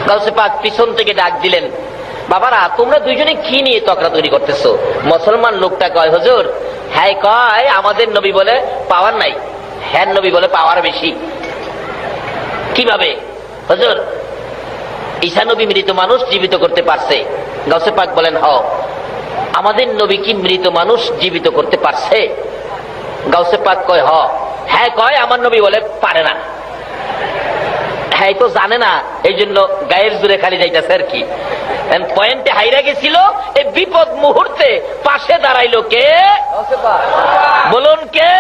গাউসে পাক পিছন থেকে ডাক দিলেন, বাবারা তোমরা দুইজনে কি নিয়ে তকরাতরি করতেছো? মুসলমান লোকটা কয়, হুজুর হ্যাঁ কয় আমাদের নবী বলে পাওয়ার নাই, হ্যাঁ নবী বলে পাওয়ার বেশি। কিভাবে হুজুর? ঈসা নবী মৃত মানুষ জীবিত করতে পারছে। গাউসে পাক বলেন, হ। আমাদের নবী কি মৃত মানুষ জীবিত করতে পারছে? গাউসে পাক কয়, হ। হ্যাঁ কয় আমার নবী বলে পারে না। হ্যাঁ তো জানে না, এই জন্য গায়ের জোরে খালি যাইতেছে আর কি। পয়েন্টে হাইরা গেছিল, এই বিপদ মুহূর্তে পাশে দাঁড়াইলো কে? বলুন কে?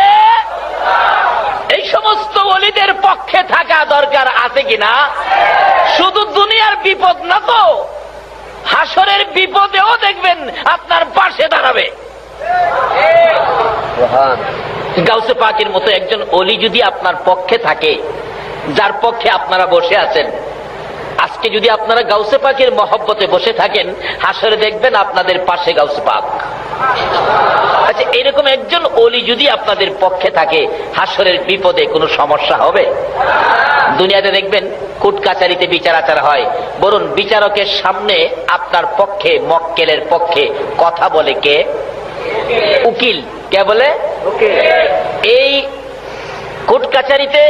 এই সমস্ত ওলিদের পক্ষে থাকা দরকার আছে কিনা? শুধু দুনিয়ার বিপদ না তো, হাসরের বিপদেও দেখবেন আপনার পাশে দাঁড়াবে। গাউসে পাকের মতো একজন ওলি যদি আপনার পক্ষে থাকে, যার পক্ষে আপনারা বসে আছেন, আজকে যদি আপনারা গাউসে পাকের মহব্বতে বসে থাকেন, হাসরে দেখবেন আপনাদের পাশে গাউসে পাক। আচ্ছা, এরকম একজন ওলি যদি আপনাদের পক্ষে থাকে, হাসরের বিপদে কোনো সমস্যা হবে? দুনিয়াতে দেখবেন কোর্ট কাচারিতে বিচার আচার হয়, বলুন বিচারকের সামনে আপনার পক্ষে, মক্কেলের পক্ষে কথা বলে কে? উকিল। কে বলে? এই কোর্ট কাচারিতে,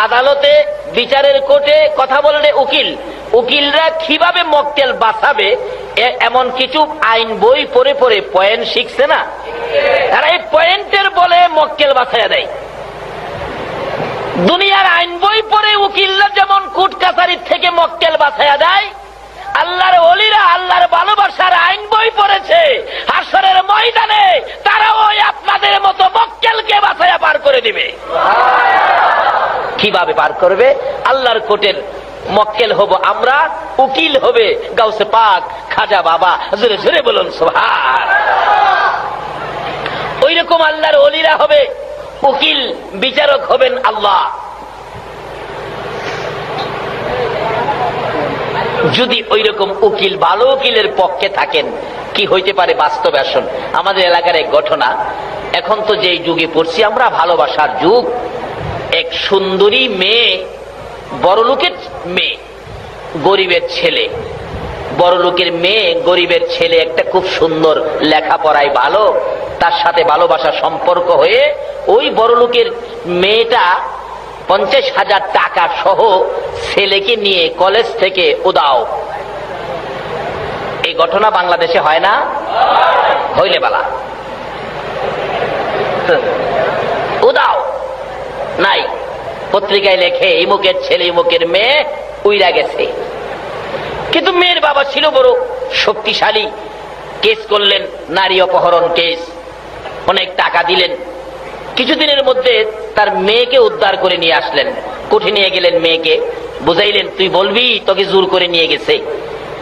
আদালতে, বিচারের কোর্টে কথা বললে উকিল। উকিলরা কিভাবে মক্কেল বাঁচাবে এমন কিছু আইন বই পড়ে পড়ে পয়েন্ট শিখছে না? তারা এই পয়েন্টের বলে মক্কেল বাঁচাইয়া দেয়। দুনিয়ার আইন বই পড়ে উকিলরা যেমন কোর্ট কাছারির থেকে মক্কেল বাঁচাইয়া দেয়, আল্লাহর ওলিরা আল্লাহর ভালোবাসার আইন বই পড়েছে, হাসরের ময়দানে তারাও আপনাদের মতো মক্কেলকে বাঁচাইয়া পার করে দিবে। কিভাবে পার করবে? আল্লাহর কোর্টের মক্কেল হব আমরা, উকিল হবে গাউসে পাক, খাজা বাবা। জোরে জোরে বলুন সুবহান। ওই রকম আল্লাহর ওলিরা হবে উকিল, বিচারক হবেন আল্লাহ। যদি ওই রকম উকিল, ভালো উকিলের পক্ষে থাকেন, কি হইতে পারে বাস্তবে? আসুন, আমাদের এলাকার এক ঘটনা। এখন তো যেই যুগে পড়ছি আমরা, ভালোবাসার যুগ। এক সুন্দরী মেয়ে, বড়লোকের মেয়ে, গরিবের ছেলে, বড়লোকের মেয়ে, গরিবের ছেলে, একটা খুব সুন্দর, লেখাপড়ায় ভালো, তার সাথে ভালোবাসা সম্পর্ক হয়ে ওই বড়লোকের মেয়েটা 50,000 টাকা সহ ছেলেকে নিয়ে কলেজ থেকে উদাও। এই ঘটনা বাংলাদেশে হয় না? হইলে বালা। উদাও নাই, পত্রিকায় লেখে ইমুকের ছেলে, ইমুকের মেয়ে উইরা গেছে। কিন্তু মেয়ের বাবা ছিল বড় শক্তিশালী, কেস করলেন, নারী অপহরণ কেস, অনেক টাকা দিলেন। কিছুদিনের মধ্যে তার মেয়েকে উদ্ধার করে নিয়ে আসলেন, কোর্টে নিয়ে গেলেন, মেয়েকে বুঝাইলেন তুই বলবি তোকে জোর করে নিয়ে গেছে।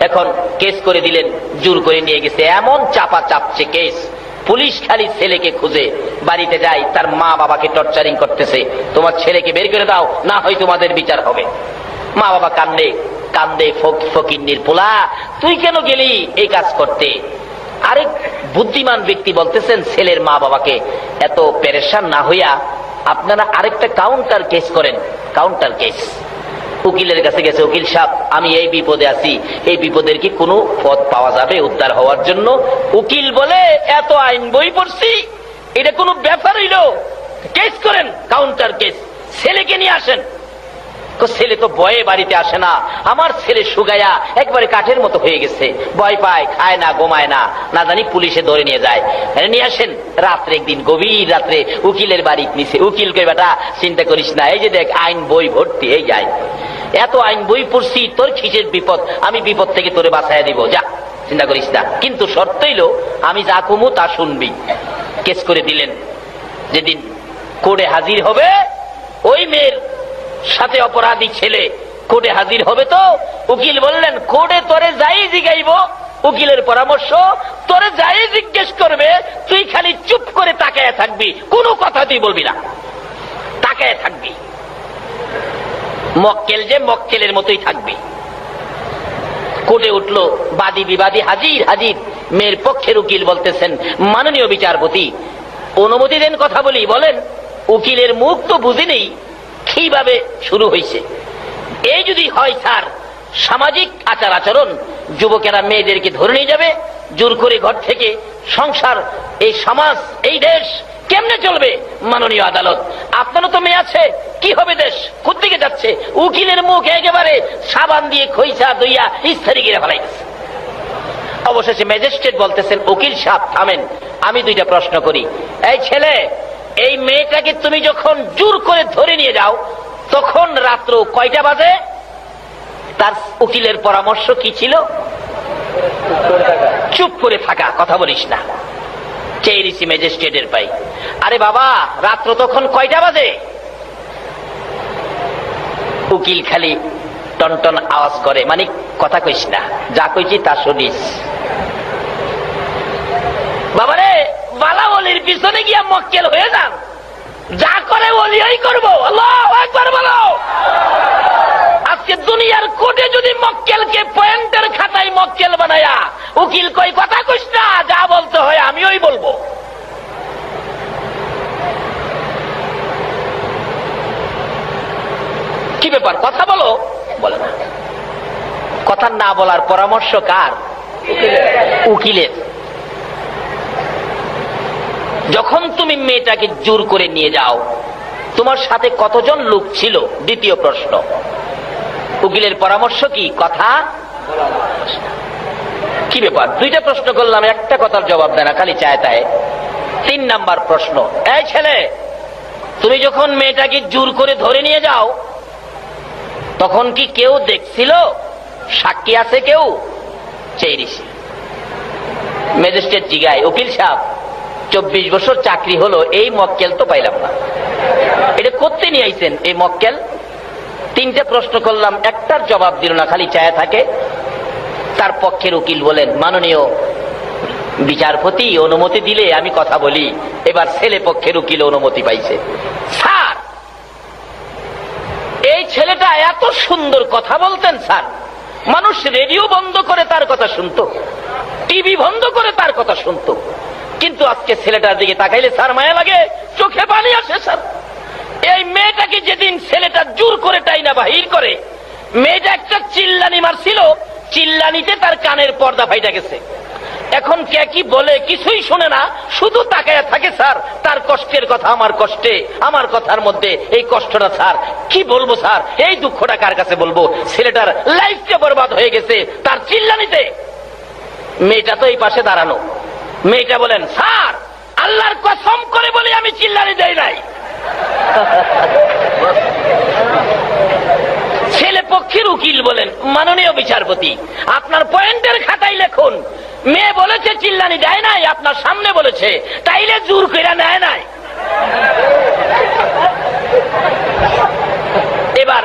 এখন কেস করে দিলেন, জোর করে নিয়ে গেছে। এমন চাপা চাপছে কেস, পুলিশ খালি ছেলেকে খুঁজে, বাড়িতে যায়, তার মা বাবাকে টর্চারিং করতেছে, তোমার ছেলেকে বের করে দাও, না হয় তোমাদের বিচার হবে। মা বাবা কান্দে কান্দে, ফকিন্নির পোলা তুই কেন গেলি এই কাজ করতে? আরেক বুদ্ধিমান ব্যক্তি বলতেছেন ছেলের মা বাবাকে, এত পেরেশান না হইয়া আপনারা আরেকটা কাউন্টার কেস করেন। কাউন্টার কেস, উকিলের কাছে গেছে, উকিল সাহেব আমি এই বিপদে আছি, এই বিপদের কি কোনো পথ পাওয়া যাবে উদ্ধার হওয়ার জন্য? উকিল বলে এত আইন বই পড়ছি, এটা কোনো ব্যাপার হইল? কেস করেন, কাউন্টার কেস, ছেলেকে নিয়ে আসেন। ছেলে তো ভয়ে বাড়িতে আসে না, আমার ছেলে সুগায়া একবারে কাঠের মতো হয়ে গেছে, ভয় পায়, খায় না, ঘুমায় না, না জানি পুলিশে ধরে নিয়ে যায়। নিয়ে আসেন। রাত্রে একদিন গভীর রাত্রে উকিলের বাড়ি নিচে, উকিল কই বেটা চিন্তা করিস না, এই যে দেখ আইন বই ভর্তি, এই যায় এত আইন বই পড়ছি, তোর কিসের বিপদ, আমি বিপদ থেকে তোরে বাঁচাইয়া দিব, যা চিন্তা করিস না, কিন্তু শর্ত হইল আমি যা কমু তা শুনবি। কেস করে দিলেন। যেদিন কোর্টে হাজির হবে, ওই মেয়ের সাথে অপরাধী ছেলে কোর্টে হাজির হবে, তো উকিল বললেন কোর্টে তোরে যাই জিগাইব, উকিলের পরামর্শ তোরে যাই জিজ্ঞেস করবে তুই খালি চুপ করে তাকায় থাকবি, কোনো কথা তুই বলবি না, তাকায় থাকবি। মক্কেল যে মক্কেলের মতোই থাকবি। কোর্টে উঠলো, বাদী বিবাদী হাজির হাজির। মেয়ের পক্ষের উকিল বলতেছেন মাননীয় বিচারপতি অনুমতি দেন কথা বলি। বলেন। উকিলের মুখ তো বুঝি নেই কিভাবে শুরু হয়েছে। এই যদি হয় স্যার সামাজিক আচার আচরণ, যুবকেরা মেয়েদেরকে ধরে নিয়ে যাবে জোর করে ঘর থেকে। সংসার, এই সমাজ, এই দেশ কেমনে চলবে? মাননীয় আদালত, আপনারও তো মেয়ে আছে, কি হবে দেশ? কোথেকে যাচ্ছে? উকিলের মুখ একেবারে সাবান দিয়ে খইসা দইয়া ইস্তারি গিরে ফেলাইছে। অবশেষে ম্যাজিস্ট্রেট বলতেছেন, উকিল সাহেব থামেন, আমি দুইটা প্রশ্ন করি। এই ছেলে, এই মেয়েটাকে তুমি যখন জোর করে ধরে নিয়ে যাও তখন রাত্র কয়টা বাজে? তার উকিলের পরামর্শ কি ছিল? চুপ করে থাকা, কথা বলিস না। চেয়েছি ম্যাজিস্ট্রেটের পাই, আরে বাবা রাত্র তখন কয়টা বাজে? উকিল খালি টনটন আওয়াজ করে, মানে কথা কইস না, যা কইছি তা শুনিস। বাবারে, বালা ওলির পিছনে গিয়া মক্কেল হয়ে যান, যা করে ওলিই করবো। আল্লাহু আকবার বলো। আজকে দুনিয়ার কোর্টে যদি মক্কেলকে পয়েন্টের খাতায় মক্কেল বানায়া উকিল কই কথা কইস না, যা বলতে হয় আমিই বলবো। কি ব্যাপার, কথা বলো? বলে না। কথা না বলার পরামর্শ কার? উকিলের। যখন তুমি মেয়েটাকে জোর করে নিয়ে যাও, তোমার সাথে কতজন লোক ছিল? দ্বিতীয় প্রশ্ন। উকিলের পরামর্শ কি? কথা। কি ব্যাপার, দুইটা প্রশ্ন করলাম, একটা কথার জবাব দেয় না, খালি চায় তাই। 3 নাম্বার প্রশ্ন, এই ছেলে, তুমি যখন মেয়েটাকে জোর করে ধরে নিয়ে যাও তখন কি কেউ দেখছিল? সাক্ষী আছে কেউ? চেয়েছি। ম্যাজিস্ট্রেট জিগায়, উকিল সাহেব 24 বছর চাকরি হলো, এই মক্কেল তো পাইলাম না, এটা করতে নিয়ে আইছেন এই মক্কেল? 3টে প্রশ্ন করলাম, একটার জবাব দিল না, খালি চায় থাকে। তার পক্ষের উকিল বলেন, মাননীয় বিচারপতি অনুমতি দিলে আমি কথা বলি। এবার ছেলে পক্ষের উকিল অনুমতি পাইছে। স্যার, এই ছেলেটা এত সুন্দর কথা বলতেন স্যার, মানুষ রেডিও বন্ধ করে তার কথা শুনতো, টিভি বন্ধ করে তার কথা শুনতো, কিন্তু আজকে ছেলেটার দিকে তাকাইলে স্যার মায়া লাগে, চোখে পানি আসে স্যার। এই মেয়েটাকে যেদিন ছেলেটা জোর করে টাইনা বাহির করে, মেয়েটা একটা চিল্লানি মারছিল, চিল্লানিতে তার কানের পর্দা ফাইটা গেছে। এখন কে কি বলে কিছুই শোনে না, শুধু তাকায়া থাকে স্যার। তার কষ্টের কথা আমার কষ্টে, আমার কথার মধ্যে এই কষ্টটা স্যার। কি বলবো স্যার, এই দুঃখটা কার কাছে বলবো? ছেলেটার লাইফটা বরবাদ হয়ে গেছে তার চিল্লানিতে। মেয়েটা তো এই পাশে দাঁড়ানো। মেয়েটা বলেন, স্যার আল্লাহর কসম করে বলি আমি চিল্লানি দেই নাই। ছেলে পক্ষের উকিল বলেন, মাননীয় বিচারপতি আপনার পয়েন্টের খাতায় লেখুন, মেয়ে বলেছে চিল্লানি দেয় নাই, আপনার সামনে বলেছে, তাইলে জোর করে নেয় নাই। এবার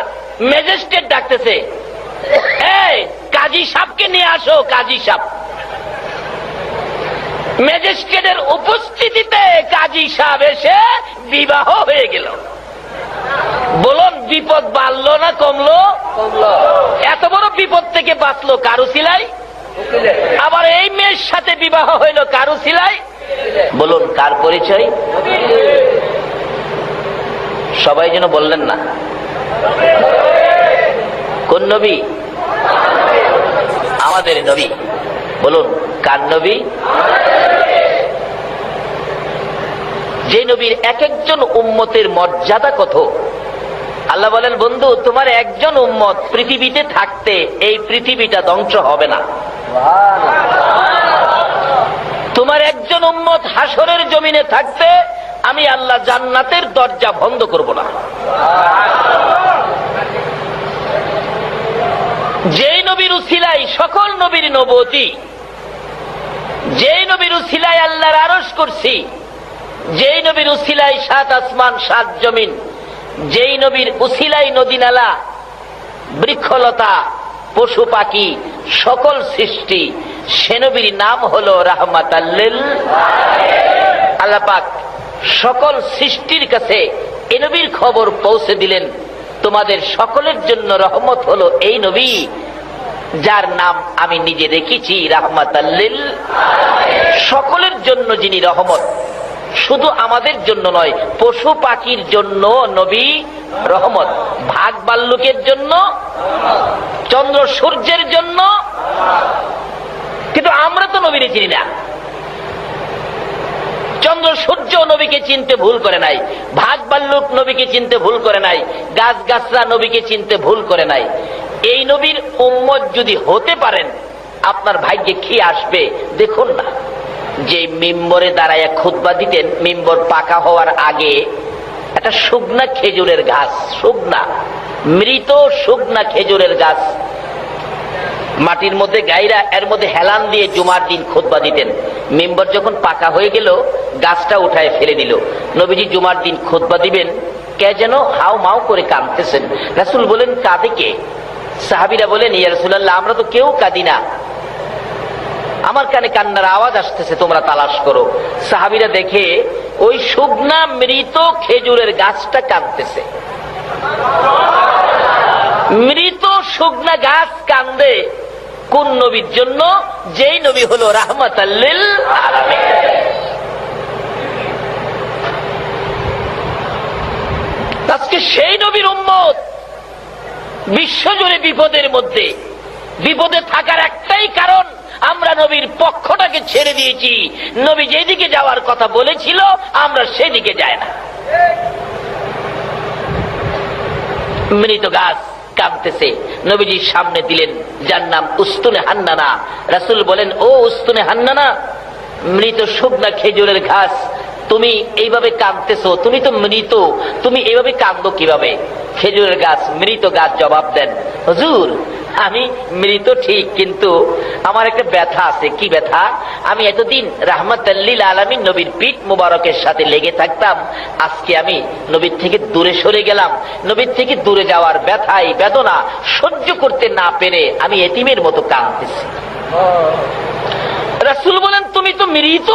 ম্যাজিস্ট্রেট ডাকতেছে, এই কাজী সাহেবকে নিয়ে আসো। কাজী সাহেব, ম্যাজিস্ট্রেটের উপস্থিতিতে কাজী সাহেব এসে বিবাহ হয়ে গেল। বলুন, বিপদ বাড়লো না কমলো? এত বড় বিপদ থেকে বাঁচলো কারু সিলাই। আবার এই মেয়ের সাথে বিবাহ হইল কারু সিলাই। বলুন, কার পরিচয়? সবাই যেন বললেন না। কোন নবী? আমাদের নবী। বলুন, কার নবী? যে নবীর এক একজন উম্মতের মর্যাদা কত। আল্লাহ বলেন, বন্ধু তোমার একজন উম্মত পৃথিবীতে থাকতে এই পৃথিবীটা ধ্বংস হবে না। তোমার একজন উম্মত হাসরের জমিনে থাকতে আমি আল্লাহ জান্নাতের দরজা বন্ধ করব না। যেই নবীর উসিলায় সকল নবীর নবুয়তি, যেই নবীর উসিলায় আল্লাহর আরশ করছি, যেই নবীর উসিলায় 7 আসমান 7 জমিন, যেই নবীর উসিলায় নদী নালা বৃক্ষলতা পশু পাখি সকল সৃষ্টি, সে নবীর নাম হলো রাহমাতাল লিল আলামিন। আল্লাহ পাক সকল সৃষ্টির কাছে এই নবীর খবর পৌঁছে দিলেন, তোমাদের সকলের জন্য রহমত হলো এই নবী, যার নাম আমি নিজে রেখেছি রাহমাতাল লিল আলামিন। সকলের জন্য যিনি রহমত, শুধু আমাদের জন্য নয়, পশু পাখির জন্য নবী রহমত, ভাগ ভাল্লুকের জন্য, চন্দ্র সূর্যের জন্য। কিন্তু আমরা তো নবীরে চিনি না। চন্দ্র সূর্য নবীকে চিনতে ভুল করে নাই, ভাগ ভাল্লুক নবীকে চিনতে ভুল করে নাই, গাছ গাছরা নবীকে চিনতে ভুল করে নাই। এই নবীর উম্মত যদি হতে পারেন, আপনার ভাগ্যে কি আসবে দেখুন না। যে মিম্বরে দাঁড়ায় খুতবা দিতেন, মিম্বর পাকা হওয়ার আগে একটা শুকনা খেজুরের গাছ, শুকনা মৃত শুকনা খেজুরের গাছ মাটির মধ্যে গাইরা এর মধ্যে হেলান দিয়ে জুমার দিন খুতবা দিতেন। মিম্বর যখন পাকা হয়ে গেল, গাছটা উঠায় ফেলে দিল। নবীজি জুমার দিন খুতবা দিবেন, কে যেন হাও মাও করে কাঁদতেছেন। রাসূল বলেন, কাঁদে কে? সাহাবীরা বলেন, ইয়া রাসূলুল্লাহ, আমরা তো কেউ কাঁদি না, আমার কানে কান্নার আওয়াজ আসতেছে, তোমরা তালাশ করো। সাহাবীরা দেখে ওই শুকনা মৃত খেজুরের গাছটা কাঁদতেছে। মৃত শুকনা গাছ কান্দে কোন নবীর জন্য? যেই নবী হলো রাহমাতাল লিল আলামিন। আজকে সেই নবীর উম্মত বিশ্বজুড়ে বিপদের মধ্যে। বিপদে থাকার একটাই কারণ, আমরা নবীর পক্ষটাকে ছেড়ে দিয়েছি। নবী যেদিকে যাওয়ার কথা বলেছিল, আমরা সেদিকে যাই না। মৃত গাছ কাঁদতেছে, নবীজির সামনে দিলেন, যার নাম উস্তুনে হান্নানা। রাসূল বলেন, ও উস্তুনে হান্নানা, মৃত শুকনা খেজুরের ঘাস, তুমি এইভাবে কাঁদতেছো, তুমি তো মৃত, তুমি এইভাবে কাঁদবো কিভাবে? খেজুরের গাছ, মৃত গাছ জবাব দেন, হুজুর আমি মৃত ঠিক, কিন্তু আমার একটা ব্যথা আছে। কি ব্যথা? আমি এতদিন রাহমাতাল লিল আলামিন নবীর পিঠ মুবারকের সাথে লেগে থাকতাম, আজকে আমি নবীর থেকে দূরে সরে গেলাম। নবীর থেকে দূরে যাওয়ার ব্যথাই বেদনা সহ্য করতে না পেরে আমি এতিমের মতো কাঁদতেছি। রাসূল বলেন, তুমি তো মৃত,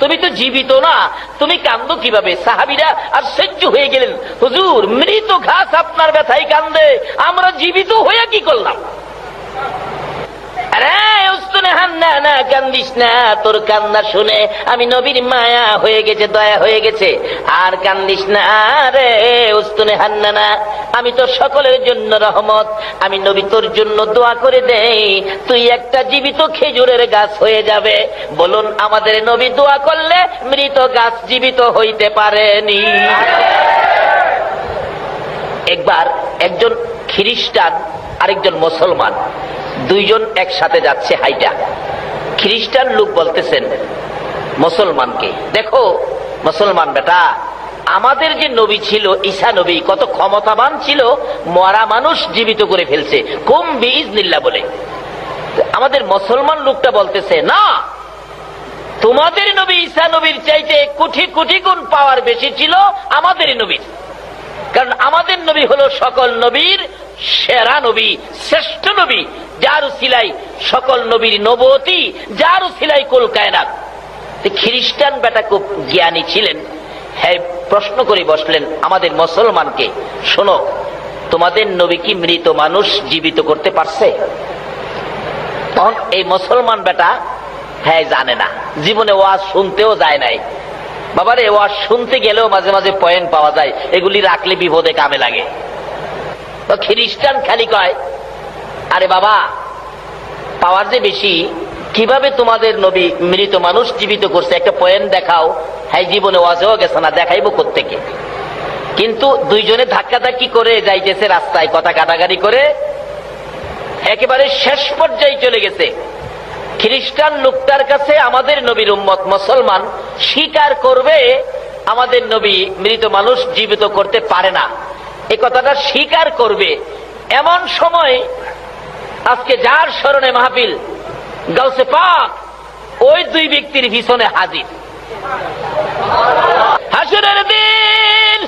তুমি তো জীবিত না, তুমি কান্দো কিভাবে? সাহাবীরা আশ্চর্য হয়ে গেলেন, হুজুর মৃত ঘাস আপনার ব্যথায় কান্দে, আমরা জীবিত হয়ে কি করলাম? আরে উস্তুনে হান্নানা, কান্দিস না, তোর কান্না শুনে আমি নবীর মায়া হয়ে গেছে, দয়া হয়ে গেছে, আর কান্দিস না রে উস্তুনে হান্নানা, আমি তো সকলের জন্য রহমত, আমি নবী তোর জন্য দোয়া করে দেই, তুই একটা জীবিত খেজুরের গাছ হয়ে যাবে। বলুন, আমাদের নবী দোয়া করলে মৃত গাছ জীবিত হইতে পারেনি? একবার একজন খ্রিস্টান আরেকজন মুসলমান, দুইজন একসাথে যাচ্ছে হাইটা। খ্রিস্টান লোক বলতেছেন মুসলমানকে, দেখো মুসলমান বেটা, আমাদের যে নবী ছিল ঈসা নবী, কত ক্ষমতাবান ছিল, মরা মানুষ জীবিত করে ফেলছে, কুম বিইজনিল্লাহ বলে। আমাদের মুসলমান লোকটা বলতেছে, না, তোমাদের নবী ঈসা নবীর চাইতে কোটি কোটি গুণ পাওয়ার বেশি ছিল আমাদের নবীর, কারণ আমাদের নবী হলো সকল নবীর সেরা নবী, শ্রেষ্ঠ নবী, যার উসিলায় সকল নবীর নবুয়তি, যার উসিলায় কুল কায়নাত। খ্রিস্টান বেটা খুব জ্ঞানী ছিলেন, হ্যাঁ প্রশ্ন করে বসলেন আমাদের মুসলমানকে, শোনো, তোমাদের নবী কি মৃত মানুষ জীবিত করতে পারছে? তখন এই মুসলমান বেটা হ্যাঁ জানে না, জীবনে ওয়াজ শুনতেও যায় নাই। বাবারে, ওয়াজ শুনতে গেলেও মাঝে মাঝে পয়েন্ট পাওয়া যায়, এগুলি রাখলে বিপদে কামে লাগে। তো খ্রিস্টান খালি কয়, আরে বাবা, পাওয়ার যে বেশি, কিভাবে তোমাদের নবী মৃত মানুষ জীবিত করছে, একটা পয়েন্ট দেখাও। হ্যাঁ, জীবনে ওয়াজেও গেছে না, দেখাইবো কোত্থেকে? কিন্তু দুইজনে ধাক্কাধাক্কি করে যাইতেছে রাস্তায়, কথা কাটাকাটি করে একেবারে শেষ পর্যায়ে চলে গেছে। খ্রিস্টান লোকটার কাছে আমাদের নবীর উম্মত মুসলমান স্বীকার করবে আমাদের নবী মৃত মানুষ জীবিত করতে পারে না, এই কথাটা স্বীকার করবে। এমন সময় আজকে যার স্মরণে মাহফিল, গাউসে পাক ওই দুই ব্যক্তির পিছনে হাজির। হাসরের দিন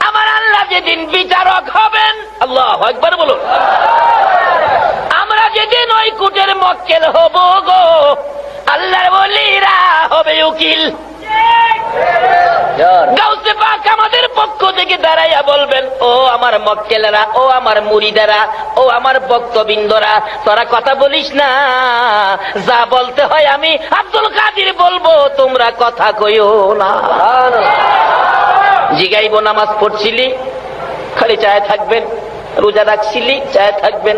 আমার আল্লাহ যেদিন বিচারক হবেন, আল্লাহু আকবার বলুন, আমরা যেদিন ওই কুটের মক্কেল হব গো, আল্লাহর ওলিরা হবে উকিল। গাউসে পাক আমাদের পক্ষ থেকে দাঁড়াইয়া বলবেন, ও আমার মক্কেলেরা, ও আমার মুরিদারা, ও আমার ভক্তবৃন্দরা, তোরা কথা বলিস না, যা বলতে হয় আমি আব্দুল কাদের বলবো, তোমরা কথা কইও না। জিগাইব, নামাজ পড়ছিলি খালি চায় থাকবেন, রোজা রাখছিলি চায় থাকবেন,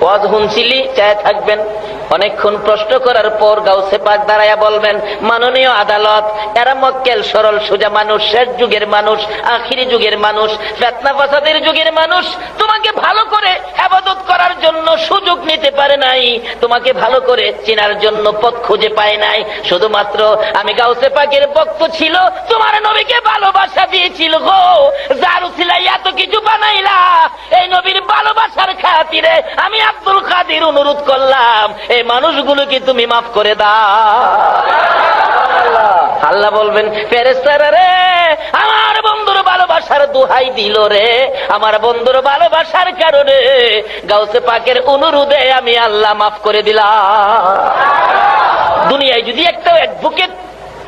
ওয়াজ শুনছিলি চায় থাকবেন। অনেকক্ষণ প্রশ্ন করার পর গাউসে পাক দাঁড়াইয়া বলবেন, মাননীয় আদালত, এরা মক্কেল সরল সোজা মানুষ, শেষ যুগের মানুষ, আখিরি যুগের মানুষ, ফিতনা ফাসাদের যুগের মানুষ, তোমাকে ভালো করে ইবাদত করার জন্য সুযোগ নিতে পারে নাই, তোমাকে ভালো করে চেনার জন্য পথ খুঁজে পায় নাই। শুধুমাত্র আমি গাউসে পাকের ভক্ত ছিল, তোমার নবীকে ভালোবাসা দিয়েছিল গো, যার উসিলায় এত কিছু বানাইলা, এই নবীর ভালোবাসার খাতিরে আমি আব্দুল কাদের অনুরোধ করলাম, এই মানুষগুলোকে তুমি মাফ করে দাও। আল্লাহ বলবেন, ফেরেশতারা রে, আমার বন্ধুর ভালোবাসার দোহাই দিল রে, আমার বন্ধুর ভালোবাসার কারণে গাউসে পাকের অনুরোধে আমি আল্লাহ মাফ করে দিলাম। দুনিয়ায় যদি একটা অ্যাডভোকেট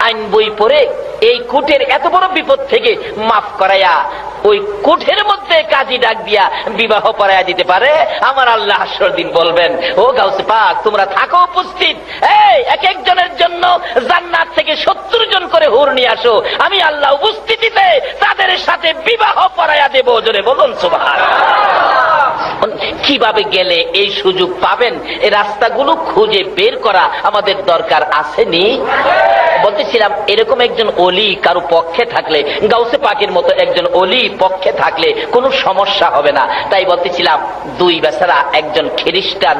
আইন বই পড়ে এই কোর্টের এত বড় বিপদ থেকে মাফ করাইয়া ওই কোর্টের মধ্যে কাজী ডাক দিয়া বিবাহ পড়াইয়া দিতে পারে, আমার আল্লাহ হাসর দিন বলবেন, ও গাউসে পাক তোমরা থাকো উপস্থিত, এই এক একজনের জন্য জান্নাত থেকে 70 জন করে হুর নিয়ে আসো, আমি আল্লাহ উপস্থিতিতে তাদের সাথে বিবাহ পড়াইয়া দেব। জোরে বলুন সুবহানাল্লাহ। কিভাবে গেলে এই সুযোগ পাবেন, এই রাস্তাগুলো খুঁজে বের করা আমাদের দরকার আসেনি? বলতেছিলাম, এরকম একজন অলি কারো পক্ষে থাকলে, গাউসে পাকের মতো একজন অলি পক্ষে থাকলে কোনো সমস্যা হবে না। তাই বলতেছিলাম, দুই বেচারা, একজন খ্রিস্টান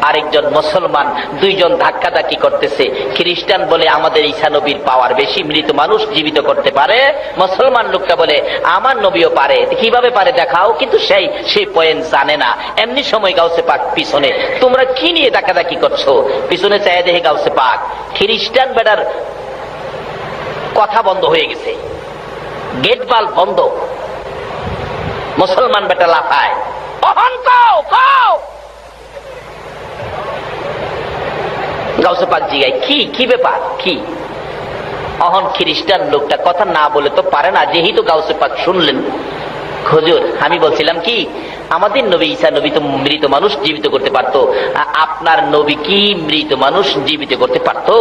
আরেকজন মুসলমান, দুইজন ধাক্কাধাক্কি করতেছে। খ্রিস্টান বলে আমাদের ঈসা নবীর পাওয়ার বেশি, মৃত মানুষ জীবিত করতে পারে। মুসলমান লোকটা বলে আমার নবীও পারে। কিভাবে পারে দেখাও, কিন্তু সেই পয়েন্ট জানে না। এমনি সময় গাউসে পাক পিছনে, তোমরা কি নিয়ে ধাক্কাধাক্কি করছো? পিছনে চাই দেখে গাউসে পাক, খ্রিস্টান বেটার কথা বন্ধ হয়ে গেছে, গেট বাল্ব বন্ধ। মুসলমান বেটা লাফায়, অহন কও কও। গাউসে পাক জিগায়, কি ব্যাপার, কি? অহন খ্রিস্টান লোকটা কথা না বলে তো পারে না, যেহেতু গাউসে পাক শুনলেন, হুজুর আমি বলছিলাম কি, আমাদের নবী ঈসা নবী তো মৃত মানুষ জীবিত করতে পারতো, আপনার নবী কি মৃত মানুষ জীবিত করতে পারতো?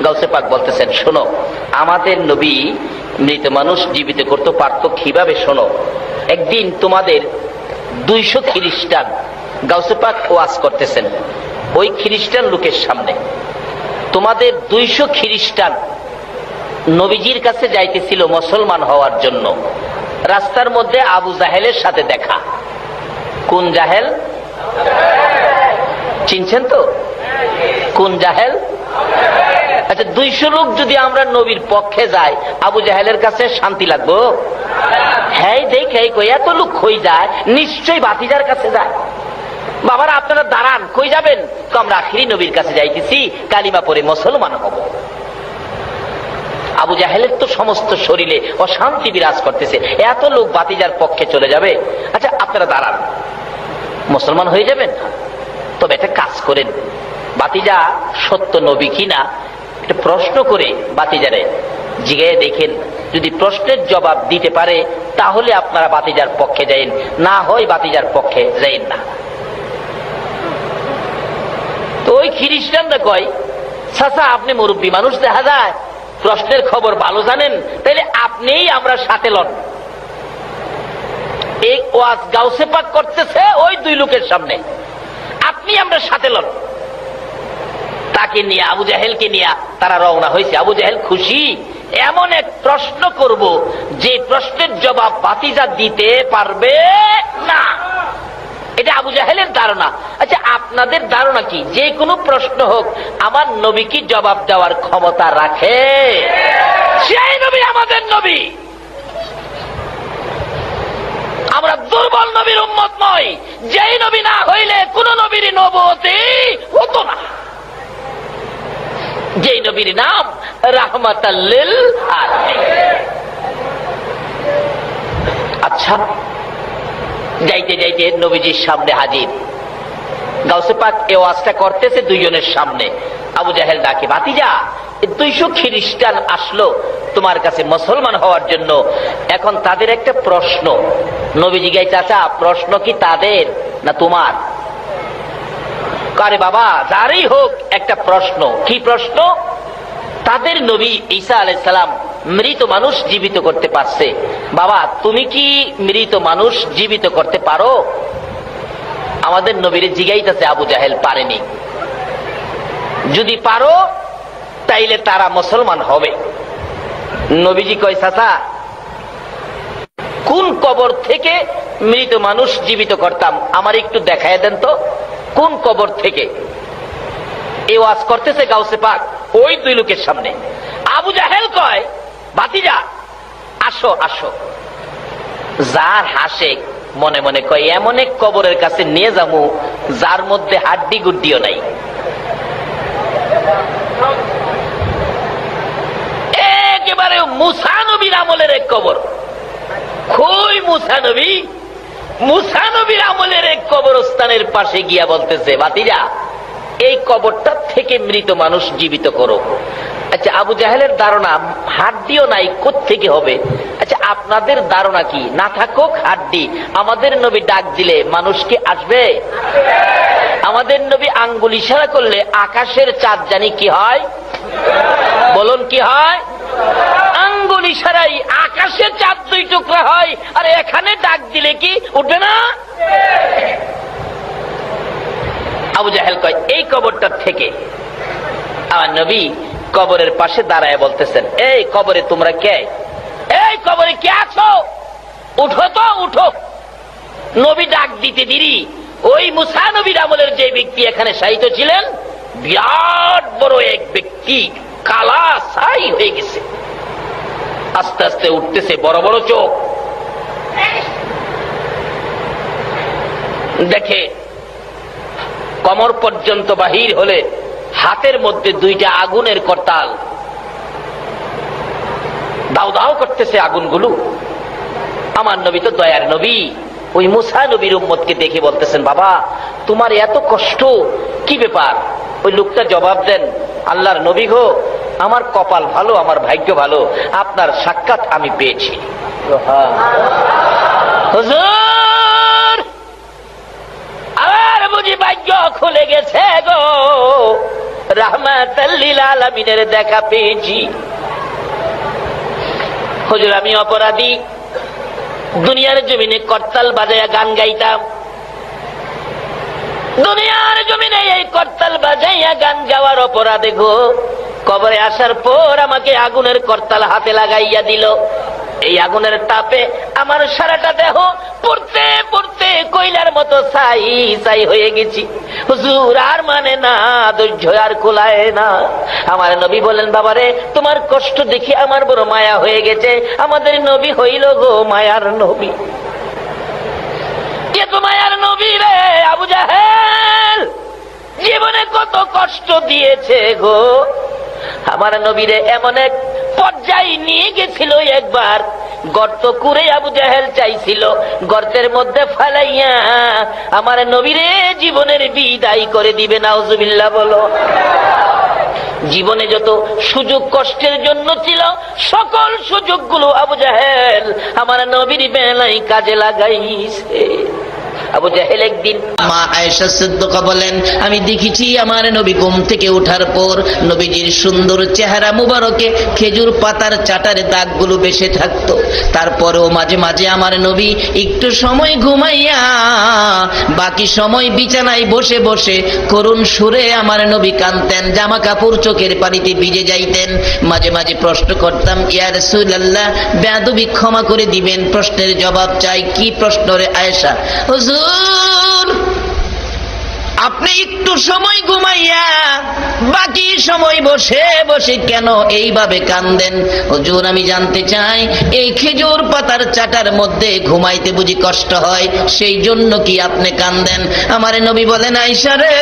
গাউসে পাক বলতেছেন, শোনো, আমাদের নবী মৃত মানুষ জীবিত করতে পারতো কিভাবে শোনো। একদিন তোমাদের 200 খ্রিস্টান, গাউসে পাক ওয়াজ করতেছেন ওই খ্রিস্টান লোকের সামনে, তোমাদের 200 খ্রিস্টান নবীজির কাছে যাইতেছিল মুসলমান হওয়ার জন্য। রাস্তার মধ্যে আবু জাহেলের সাথে দেখা। কোন জাহেল চিনছেন তো? কোন জাহেল? আচ্ছা, 200 লোক যদি আমরা নবীর পক্ষে যাই, আবু জাহেলের কাছে শান্তি লাগবো? হ্যাঁ, দেখে এত লোক কই যায়, নিশ্চয়ই ভাতিজার কাছে যায়। বাবারা আপনারা দাঁড়ান, কই যাবেন? আমরা আখিরি নবীর কাছে যাইতেছি, কালিমা পড়ে মুসলমান হব। আবু জাহেলের তো সমস্ত শরীরে অশান্তি বিরাজ করতেছে, এত লোক ভাতিজার পক্ষে চলে যাবে। আচ্ছা আপনারা দাঁড়ান, মুসলমান হয়ে যাবেন, তবে একটা কাজ করেন, ভাতিজা সত্য নবী কিনা একটা প্রশ্ন করে ভাতিজারে জিগায়ে দেখেন, যদি প্রশ্নের জবাব দিতে পারে তাহলে আপনারা ভাতিজার পক্ষে যাইন, না হয় ভাতিজার পক্ষে যাইন না। তো ওই খ্রিস্টানরা কয়, চাচা আপনি মুরব্বী মানুষ, দেখা যায় প্রশ্নের খবর ভালো জানেন, তাইলে আপনিই আমরা সাথে লন। এই ওয়াজ গাউসে পাক করতেছে ওই 2 লোকের সামনে, আপনি আমরা সাথে লন। তাকে নিয়ে, আবু জাহেলকে নিয়ে তারা রওনা হয়েছে। আবু জাহেল খুশি, এমন এক প্রশ্ন করব যে প্রশ্নের জবাব ভাতিজা দিতে পারবে না। এটা আবু জাহেলের ধারণা। আচ্ছা আপনাদের ধারণা কি, যে কোনো প্রশ্ন হোক আমার নবী কি জবাব দেওয়ার ক্ষমতা রাখে? সেই নবী আমাদের নবী, আমরা দুর্বল নবীর উম্মত নই। যেই নবী না হইলে কোন নবীর নবুয়তি হতো না। যেই নবীর নাম রাহমাতাল লিল আলামিন। আচ্ছা যাইতে যাইতে নবীজির সামনে হাজির। গাউসে পাক এই ওয়াজটা করতেছে দুইজনের সামনে। আবু জাহেল ডাকে, ভাতিজা 200 খ্রিস্টান আসলো তোমার কাছে মুসলমান হওয়ার জন্য, এখন তাদের একটা প্রশ্ন। নবী জিজ্ঞাসা, চাচা প্রশ্ন কি তাদের না তোমার? আরে বাবা যারই হোক একটা প্রশ্ন। কি প্রশ্ন? তাদের নবী ঈসা আলাইহিস সালাম মৃত মানুষ জীবিত করতে পারছে, বাবা তুমি কি মৃত মানুষ জীবিত করতে পারো? আমাদের নবীরে জিগাইতেছে আবু জাহেল, পারেনি। যদি পারো তাইলে তারা মুসলমান হবে। নবীজি কয়, চাচা কোন কবর থেকে মৃত মানুষ জীবিত করতাম আমার একটু দেখায় দেন তো, কোন কবর থেকে? এই ওয়াজ করতেছে গাউসে পাক ওই দুই লোকের সামনে। আবু জাহেল কয়, ভাতিজা আসো আসো। যার হাসে মনে মনে কয়, এমন এক কবরের কাছে নিয়ে যাবো যার মধ্যে হাড্ডি গুড্ডিও নাই। একেবারে মুসা নবীর আমলের এক কবর। কই মুসা নবী? মুসা নবীর আমলের এক কবরস্থানের পাশে গিয়া বলতেছে, ভাতিজা এই কবরটা থেকে মৃত মানুষ জীবিত করো। আচ্ছা আবু জাহেলের ধারণা হাড্ডিও নাই, কোত্থেকে হবে? আচ্ছা আপনাদের ধারণা কি? না থাকুক হাড্ডি, আমাদের নবী ডাক দিলে মানুষ কি আসবে? আমাদের নবী আঙ্গুল ইশারা করলে আকাশের চাঁদ জানি কি হয়? বলুন কি হয়? আঙ্গুল ইশারাই আকাশের চাঁদ 2 টুকরা হয়। আর এখানে ডাক দিলে কি উঠবে না? আবু জাহেল কয়, এই কবরটার থেকে। আমার নবী কবরের পাশে দাঁড়ায় বলতেছেন, এই কবরে তোমরা কে? এই কবরে কে আছো? উঠো তো উঠো। নবী ডাক দিতে দেরি ওই মুসা নবীর আমলের যে ব্যক্তি এখানে শায়িত ছিলেন, বিরাট বড় এক ব্যক্তি, কালা ছাই হয়ে গেছে, আস্তে আস্তে উঠতেছে, বড় বড় চোখ। দেখে কমর পর্যন্ত বাহির হলে হাতের মধ্যে 2টা আগুনের করতাল, দাও দাও করতেছে আগুনগুলো। আমার নবী তো দয়ার নবী, ওই মুসা নবীর উম্মতকে দেখে বলতেছেন, বাবা তোমার এত কষ্ট কি ব্যাপার? ওই লোকটা জবাব দেন, আল্লাহর নবী গো, আমার কপাল ভালো, আমার ভাগ্য ভালো, আপনার সাক্ষাৎ আমি পেয়েছি। হুজুর আমার বুঝি ভাগ্য খুলে গেছে গো, রাহমাতাল লিল আলামিনের দেখা পেয়েছি। হুজুর আমি অপরাধী, দুনিয়ার জমিনে করতাল বাজায়া গান গাইতাম, দুনিয়ার জমিনে এই করতাল বাজাইয়া গান গাওয়ার অপরাধে গো কবরে আসার পর আমাকে আগুনের করতাল হাতে লাগাইয়া দিল। এই আগুনের তাপে আমার সারাটা দেহ পড়তে পড়তে কয়লার মতো ছাই ছাই হয়ে গেছি। হুজুর আর মানে না, ধৈর্য আর কুলায় না। আমার নবী বলেন, বাবারে তোমার কষ্ট দেখি আমার বড় মায়া হয়ে গেছে। আমাদের নবী হইল গো মায়ার নবী। এ তো মায়ার নবী রে। আবু জাহেল জীবনে কত কষ্ট দিয়েছে গো আমার নবীরে, এমন এক পর্যায়ে নিয়ে গেছিল, একবার গর্ত করে আবু জাহেল চাইছিল গর্তের মধ্যে ফালাইয়া আমার নবীরে জীবনের বিদায় করে দিবে। নাউজুবিল্লাহ বলো। জীবনে যত সুযোগ কষ্টের জন্য ছিল সকল সুযোগগুলো আবু জাহেল আমার নবীর বেলায় কাজে লাগাইছে। আবু জাহেল একদিন, মা আয়েশা সিদ্দিকা বলেন, আমি দেখেছি আমার নবী ঘুম থেকে ওঠার পর নবীজির সুন্দর চেহারা মুবারকে খেজুর পাতার চাটার দাগগুলো বেশি থাকতো। তারপরেও মাঝে মাঝে আমার নবী একটু সময় ঘুমাইয়া বাকি সময় বিছানায় বসে বসে করুণ সুরে আমার নবী কাঁদতেন, জামা কাপড় চোখের পানিতে ভিজে যাইতেন। মাঝে মাঝে প্রশ্ন করতাম, ইয়া রাসূলুল্লাহ বেয়াদবি ক্ষমা করে দিবেন, প্রশ্নের জবাব চাই। কি প্রশ্ন রে আয়েশা? হুজুর আপনি একটু সময় ঘুমাইয়া বাকি সময় বসে বসে কেন এইভাবে কাঁদেন? হুজুর আমি জানতে চাই, এই খেজুর পাতার চাটার মধ্যে ঘুমাইতে বুঝি কষ্ট হয়, সেই জন্য কি আপনি কাঁদেন? আমার নবী বলেন, আয়েশা রে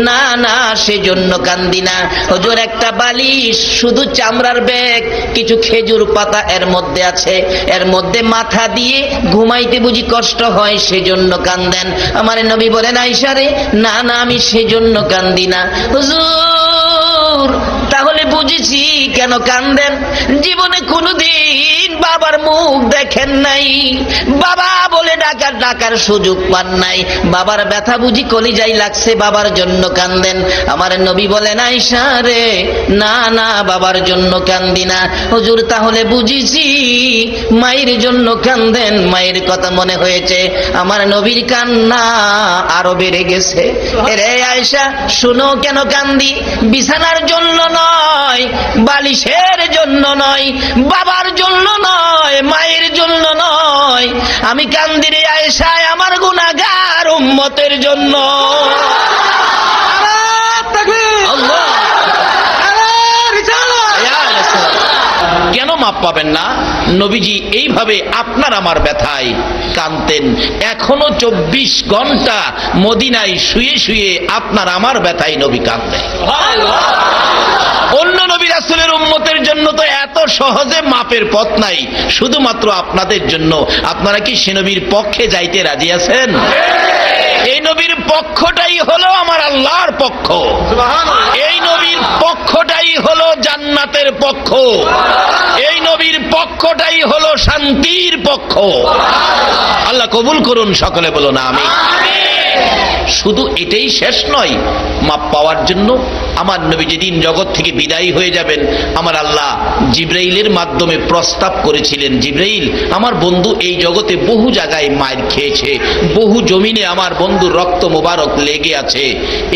না না সেই জন্য কান্দি না। হুজুর একটা বালিশ, শুধু চামড়ার ব্যাগ, কিছু খেজুর পাতা এর মধ্যে আছে, এর মধ্যে মাথা দিয়ে ঘুমাইতে বুঝি কষ্ট হয়, সেই জন্য কাঁদেন। আমার নবী বলেন, আয়েশা রে না না, আমি সেজন্য কান্দি না। হুজুর, তাহলে বুঝেছি কেন কান্দেন। জীবনে কোনোদিন বাবার মুখ দেখেন নাই, বাবা বলে ডাকার সুযোগ পান নাই, বাবার ব্যথা বুঝি কলিজায় লাগছে, বাবার জন্য কান্দেন। আমার নবী বলেন, আয়েশা রে, না না, বাবার জন্য কান্দি না। হুজুর, তাহলে বুঝেছি মায়ের জন্য কান্দেন, মায়ের কথা মনে হয়েছে। আমার নবীর কান্না আরো বেড়ে গেছে। রে আয়েশা, শুনো কেন কান্দি। বিছানার জন্য নয়, বালিশের জন্য নয়, বাবার জন্য নয়, মায়ের জন্য নয়, আমি কান্দি রে আয়েশা আমার গুনাহগার উম্মতের জন্য। কেন মাপ পাবেন না? নবীজি এইভাবে আপনার আমার ব্যথায় কাঁদতেন। এখনো 24 ঘন্টা মদিনায় শুয়ে শুয়ে আপনার আমার ব্যথায় নবী কাঁদতেন। অন্য নবী রাসূলের উম্মতের জন্য তো এত সহজে মাপের পথ নাই, শুধুমাত্র আপনাদের জন্য। আপনারা কি সে নবীর পক্ষে যাইতে রাজি আছেন? এই নবীর পক্ষটাই হলো আমার আল্লাহর পক্ষ, এই নবীর পক্ষটাই হলো জান্নাতের পক্ষ, এই নবীর পক্ষটাই হলো শান্তির পক্ষ। আল্লাহ কবুল করুন, সকলে বলুন আমিন। শুধু এটাই শেষ নয়, মাপ পাওয়ার জন্য আমার নবী যেদিন জগৎ থেকে বিদায়ী হয়ে যাবেন, আমার আল্লাহ জিবরাইলের মাধ্যমে প্রস্তাব করেছিলেন, জিবরাইল, আমার বন্ধু এই জগতে বহু জায়গায় মার খেয়েছে, বহু জমিনে আমার বন্ধুর রক্ত মোবারক লেগে আছে,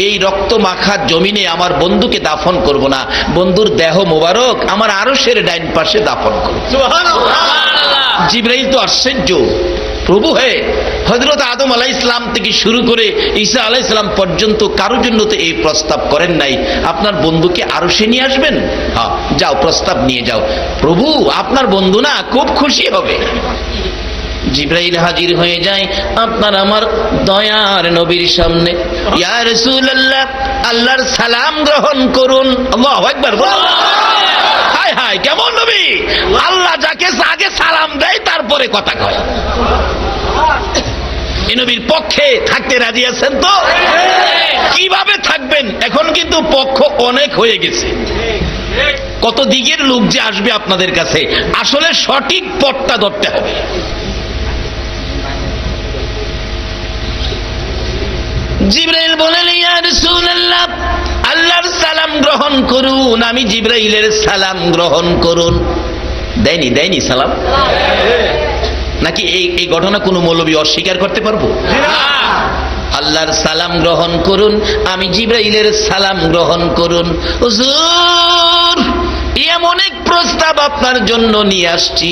এই রক্ত মাখা জমিনে আমার বন্ধুকে দাফন করব না, বন্ধুর দেহ মোবারক আমার আরশের ডাইন পাশে দাফন করব। সুবহানাল্লাহ। জিবরাইল তো আশ্চর্য, প্রভু হে, হযরত আদম আলাইহিস সালাম থেকে শুরু করে ঈসা আলাইহিস সালাম পর্যন্ত কারোর জন্য তো এই প্রস্তাব করেন নাই, আপনার বন্ধুকে আরশে নিয়ে আসবেন? হ্যাঁ, যাও, প্রস্তাব নিয়ে যাও। প্রভু, আপনার বন্ধু না খুব খুশি হবে। জিবরাইল হাজির হয়ে যায় আপনার আমার দয়ার নবীর সামনে। ইয়া রাসূলুল্লাহ, আল্লাহর সালাম গ্রহণ করুন। আল্লাহু আকবার। হায় হায়, কেমন নবী! আল্লাহ যাকে আগে সালাম দেয় তারপরে কথা কয়। এই নবীর পক্ষে থাকতে রাজি আছেন তো? কিভাবে থাকবেন? এখন কিন্তু পক্ষ অনেক হয়ে গেছে, কত দিকের লোক যে আসবে আপনাদের কাছে, আসলে সঠিক পথটা ধরতে হবে। জিবরাইল বলেন, ইয়া রাসূলুল্লাহ, আল্লাহর সালাম গ্রহণ করুন। আমি জিবরাইলের সালাম গ্রহণ করুন। দেয়নি সালাম? নাকি এই ঘটনা কোনো মৌলবী অস্বীকার করতে পারবো? আল্লাহর সালাম গ্রহণ করুন, আমি জিবরাইলের সালাম গ্রহণ করুন। হুজুর, এমন এক প্রস্তাব আপনার জন্য নিয়ে আসছি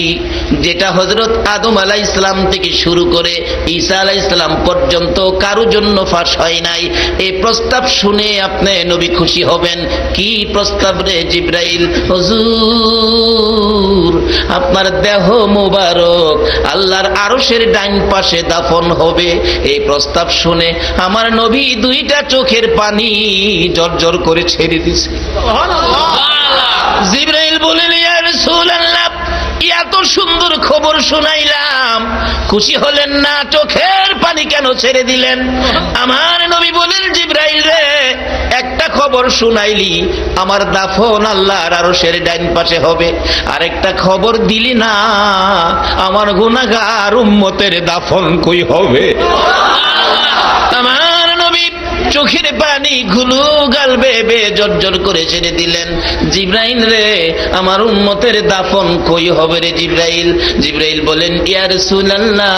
যেটা হযরত আদম আলাইহিস সালাম থেকে শুরু করে ঈসা আলাইহিস সালাম পর্যন্ত কারো জন্য ফাঁস হয় নাই। এই প্রস্তাব শুনে আপনি নবী খুশি হবেন। কি প্রস্তাব রে জিবরাইল? হুজুর, আপনার দেহ মোবারক আল্লাহর আরশের ডান পাশে দাফন হবে। এই প্রস্তাব শুনে আমার নবী দুইটা চোখের পানি জর্জর করে ছেড়ে দিয়েছে। জিবরাইল বলেন, ইয়া রাসূলুল্লাহ, এত সুন্দর খবর শুনাইলাম, খুশি হলেন না? চোখের পানি কেন ছেড়ে দিলেন? আমার নবী বলেন, জিবরাইল রে, একটা খবর শুনাইলি, আমার দাফন আল্লাহর আরশের ডান পাশে হবে। আরেকটা খবর দিলি না, আমার গুনাহগার উম্মতের দাফন কই হবে? আমার নবী চোখের পানি ঘুলু গাল বেবে জর্জর করে ছেড়ে দিলেন। জিবরাইল রে, আমার উম্মতের দাফন কই হবে রে জিবরাইল? জিবরাইল বলেন, ইয়া রাসূলুল্লাহ,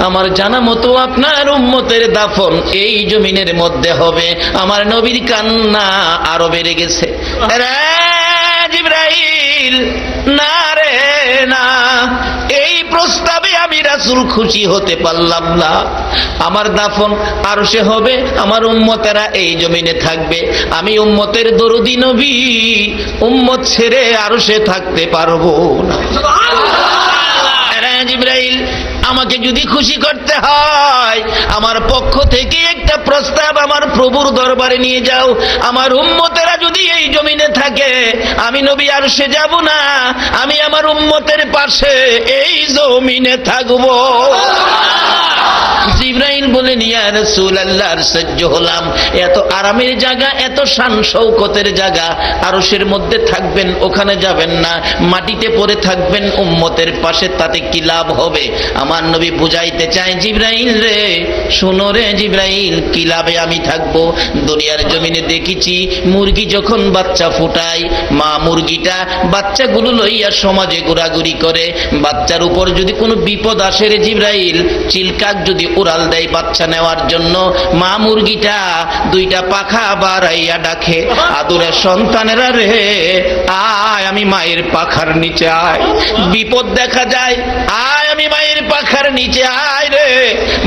আমার জানা মতো আপনার উম্মতের দাফন এই জমিনের মধ্যে হবে। আমার নবীর কান্না আরো বেড়ে গেছে। রে জিবরাইল, না রে না, এই প্রস্তাবে আমি রাসূল খুশি হতে পারলাম না। আমার দাফন আরশে হবে, আমার উম্মতেরা এই জমিনে থাকবে। আমি উম্মতের দরদি নবী, উম্মত ছেড়ে আরশে থাকতে পারবো না। জিবরাইল, আমাকে যদি খুশি করতে হয়, আমার পক্ষ থেকে একটা প্রস্তাব আমার প্রভুর দরবারে নিয়ে যাও। আমার উম্মতেরা যদি এই জমিনে থাকে, আমি নবী আরশে যাব না, আমি আমার উম্মতের পাশে এই জমিনে থাকবো। জিবরাইল বলেন, ইয়া রাসূলুল্লাহ, আশ্চর্য হলাম, এত আরামের জায়গা, এত শান শৌকতের জায়গা, আরশের মধ্যে থাকবেন, ওখানে যাবেন না, মাটিতে পড়ে থাকবেন উম্মতের পাশে, তাতে কি লাভ হবে? আমার নবী বুঝাইতে চায়, জিবরাইল রে, শোনো রে জিবরাইল, কি লাভে আমি থাকবো? দুনিয়ার জমিনে দেখেছি মুরগি যখন বাচ্চা ফুটায়, মা মুরগিটা বাচ্চাগুলো লইয়া সমাজে ঘোরাঘুরি করে, বাচ্চার উপর যদি কোনো বিপদ আসে রে জিবরাইল, চিলকাক যদি উড়াল দেয় বাচ্চা নেওয়ার জন্য, মা মুরগিটা দুইটা পাখা বাড়াইয়া ডাকে, আদুরে সন্তানেরা রে, আয় আমি মায়ের পাখার নিচে আয়, বিপদ দেখা যায়, আয় আমি মায়ের পাখার নিচে আয় রে।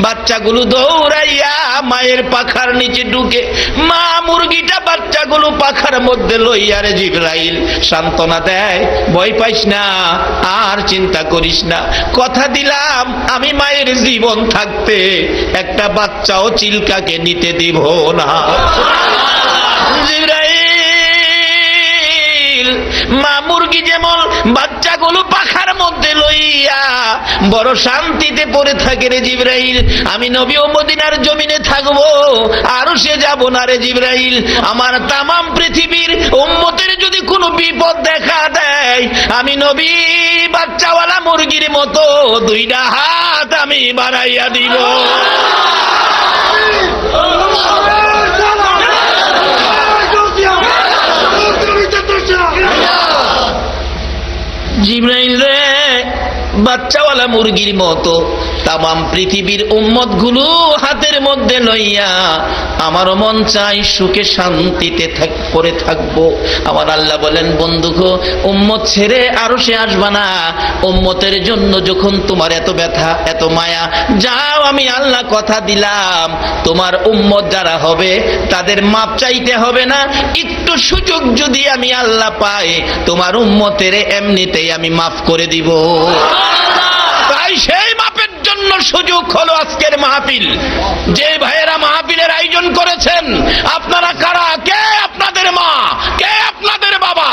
বাচ্চাগুলো দৌড়াইয়া মায়ের পাখার নিচে ঢুকে, মা মুরগিটা বাচ্চাগুলো পাখার মধ্যে লইয়া রে জিবরাইল সান্ত্বনা দেয়, ভয় পাইস না, আর চিন্তা করিস না, কথা দিলাম আমি মায়ের জীবন থাকতে একটা বাচ্চাও চিলকাকে নিতে দিব না। জিবরাইল মা মুরগি যেমন বাচ্চাগুলো পাখার মধ্যে লইয়া বড় শান্তিতে পড়ে থাকে রে জিবরাইল, আমি নবী ও মদিনার জমিনে থাকবো, আর সে যাব না রে জিবরাইল। আমার তামাম পৃথিবীর উম্মতের যদি কোনো বিপদ দেখা দেয়, আমি নবী বাচ্চাওয়ালা মুরগির মতো দুইটা হাত আমি বাড়াইয়া দিব। জিবরাইল রে, বাচ্চাওয়ালা মুরগির মতো তামাম পৃথিবীর উম্মত গুলো হাতের মধ্যে লইয়া আমারও মন চাই সুখে শান্তিতে পড়ে থাকবো। আমার আল্লাহ বলেন, বন্ধু গো, উম্মত ছেড়ে আরো সে আসবা না, উম্মতের জন্য যখন তোমার এত ব্যথা, এত মায়া, যাও আমি আল্লাহ কথা দিলাম, তোমার উম্মত যারা হবে তাদের মাপ চাইতে হবে না, একটু সুযোগ যদি আমি আল্লাহ পাই, তোমার উম্মতের এমনিতেই আমি মাফ করে দিব। তাই সেই মাপের জন্য সুযোগ হলো আজকের মাহফিল। যে ভাইয়েরা মাহফিলের আয়োজন করেছেন, আপনারা কারা? কে আপনাদের মা? কে আপনাদের বাবা?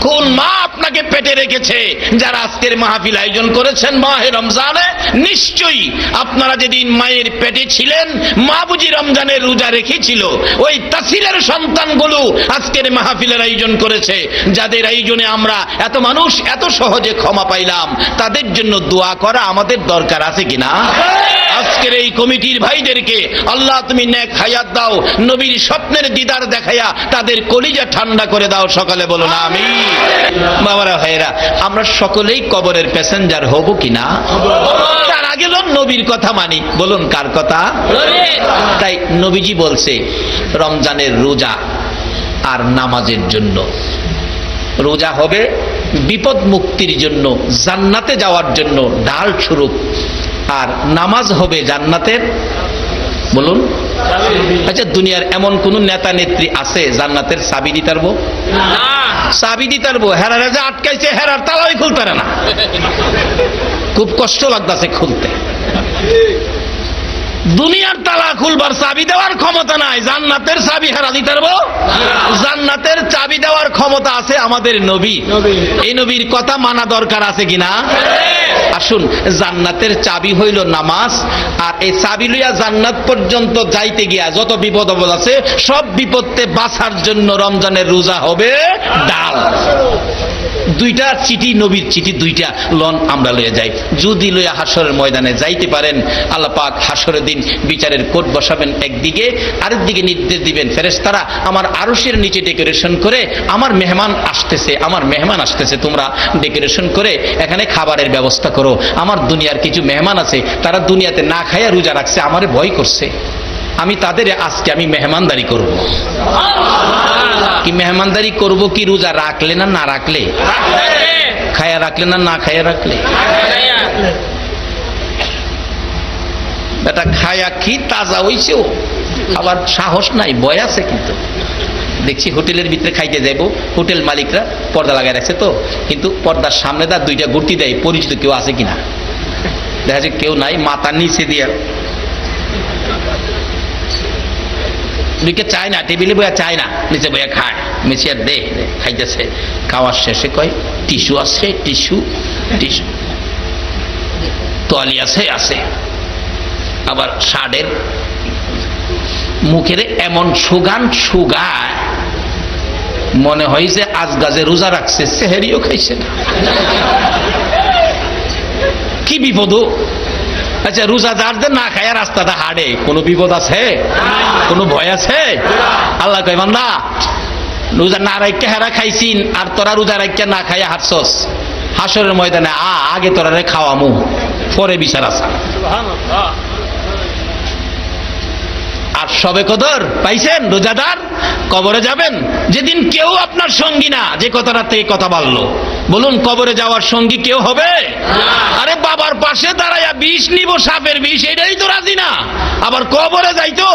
কোন মা আপনাকে পেটে রেখেছে? যারা আজকের মাহফিল আয়োজন করেছেন মাহে রমজানে, নিশ্চয়ই আপনারা যেদিন মায়ের পেটে ছিলেন, মা বুঝি রমজানের রোজা রেখেছিল, ওই তাসিরের সন্তানগুলো আজকের মাহফিলের আয়োজন করেছে। যাদের আয়োজনে আমরা এত মানুষ এত সহজে ক্ষমা পাইলাম, তাদের জন্য দোয়া করা আমাদের দরকার আছে কিনা? আজকের এই কমিটির ভাইদেরকে আল্লাহ তুমি নেক হায়াত দাও, নবীর স্বপ্নের দিদার দেখাইয়া তাদের কলিজা ঠান্ডা করে দাও, সকালে বলো না আমিন। বাবারা ভাইরা, আমরা সকলেই কবরের প্যাসেঞ্জার হব কিনা? তার আগে নবীর কথা মানি, বলুন কার কথা? তাই নবীজি বলছে রমজানের রোজা আর নামাজের জন্য। রোজা হবে বিপদ মুক্তির জন্য, জান্নাতে যাওয়ার জন্য ঢাল স্বরূপ, আর নামাজ হবে জান্নাতের, বলুন। আচ্ছা, দুনিয়ার এমন কোন নেতা নেত্রী আছে জান্নাতের চাবি দিতে পারবো? চাবি দিতে পারবো? হেরারে যে আটকাইছে, হেরার তালাই খুলতে পারে না, খুব কষ্ট লাগতেছে খুলতে। দুনিয়ার তালা খুলবার চাবি দেওয়ার ক্ষমতা নাই, জান্নাতের চাবি হেরা দিতে পারবো? জান্নাতের চাবি দেওয়ার ক্ষমতা আছে আমাদের নবী। এই নবীর কথা মানা দরকার আছে কিনা? আসুন, জান্নাতের চাবি হইল নামাজ, আর এই চাবি লইয়া জান্নাত পর্যন্ত যাইতে গিয়া যত বিপদ আপদ আছে, সব বিপদতে বাঁচার জন্য রমজানের রোজা হবে ডাল। দুইটা চিঠি, নবীর চিঠি দুইটা লন আমরা লইয়া যাই। যদি লইয়া হাসরের ময়দানে যাইতে পারেন, আল্লাহ পাক হাসরের দিন বিচারের কোর্ট বসাবেন একদিকে, আরেক দিকে নির্দেশ দিবেন, ফেরেশতারা আমার আরশের নিচে ডেকোরেশন করে, আমার মেহমান আসতেছে, আমার মেহমান আসতেছে, তোমরা ডেকোরেশন করে এখানে খাবারের ব্যবস্থা করো। আমার দুনিয়ার কিছু মেহমান আছে, তারা দুনিয়াতে না খাইয়া রোজা রাখছে, আমারে ভয় করছে, আমি তাদের আজকে আমি মেহমানদারি করব। কি মেহমানদারি করব? কি রোজা রাখলে না না রাখলে? খায়া রাখলে না না খায়া রাখলে? এটা খায়া কি তাজা হইছে, আবার সাহস নাই, ভয় আছে। কিন্তু দেখছি হোটেলের ভিতরে খাইতে যাইব, হোটেল মালিকরা পর্দা লাগাই রাখছে তো, কিন্তু পর্দার সামনে তার দুইটা গুটি দেয়, পরিচিত কেউ আছে কিনা দেখা যায় কেউ নাই, মাথা নিচে দিয়ে চায় না, টেবিলে বইয়া চায় না, নিচে বইয়া খায়, মিছিয়া দে খাইতেছে। খাওয়ার শেষে কয় টিস্যু আছে, টিস্যু টিস্যু তোয়ালি আছে, আছে। আবার ষাঁড়ের মুখের এমন সুগান সুগায় মনে হয় যে আজ গাছে রোজা রাখছে, সেহেরিও খাইছে না। কি বিপদ! আচ্ছা, রোজাদারদের না খায়া রাস্তাটা হাঁটে, কোনো বিপদ আছে? কোনো ভয় আছে? আল্লাহ কয় বান্দা, রোজা না রাখতে হেরা খাইছিন আর তোরা রোজা রাখতে না খাইয়া হাঁটছস, হাসরের ময়দানে আগে তোরা রে খাওয়ামু, পরে বিচার আছে। আর সবে কদর পাইছেন রোজাদার, কবরে যাবেন যেদিন কেউ আপনার সঙ্গী না, যে কথাটা থেকে কথা বললো, বলুন কবরে যাওয়ার সঙ্গী কেউ হবে? আরে বাবার পাশে দাঁড়াইয়া বিষ নিব, সাপের বিষ, এটাই তো রাজি না, আবার কবরে যাইতো।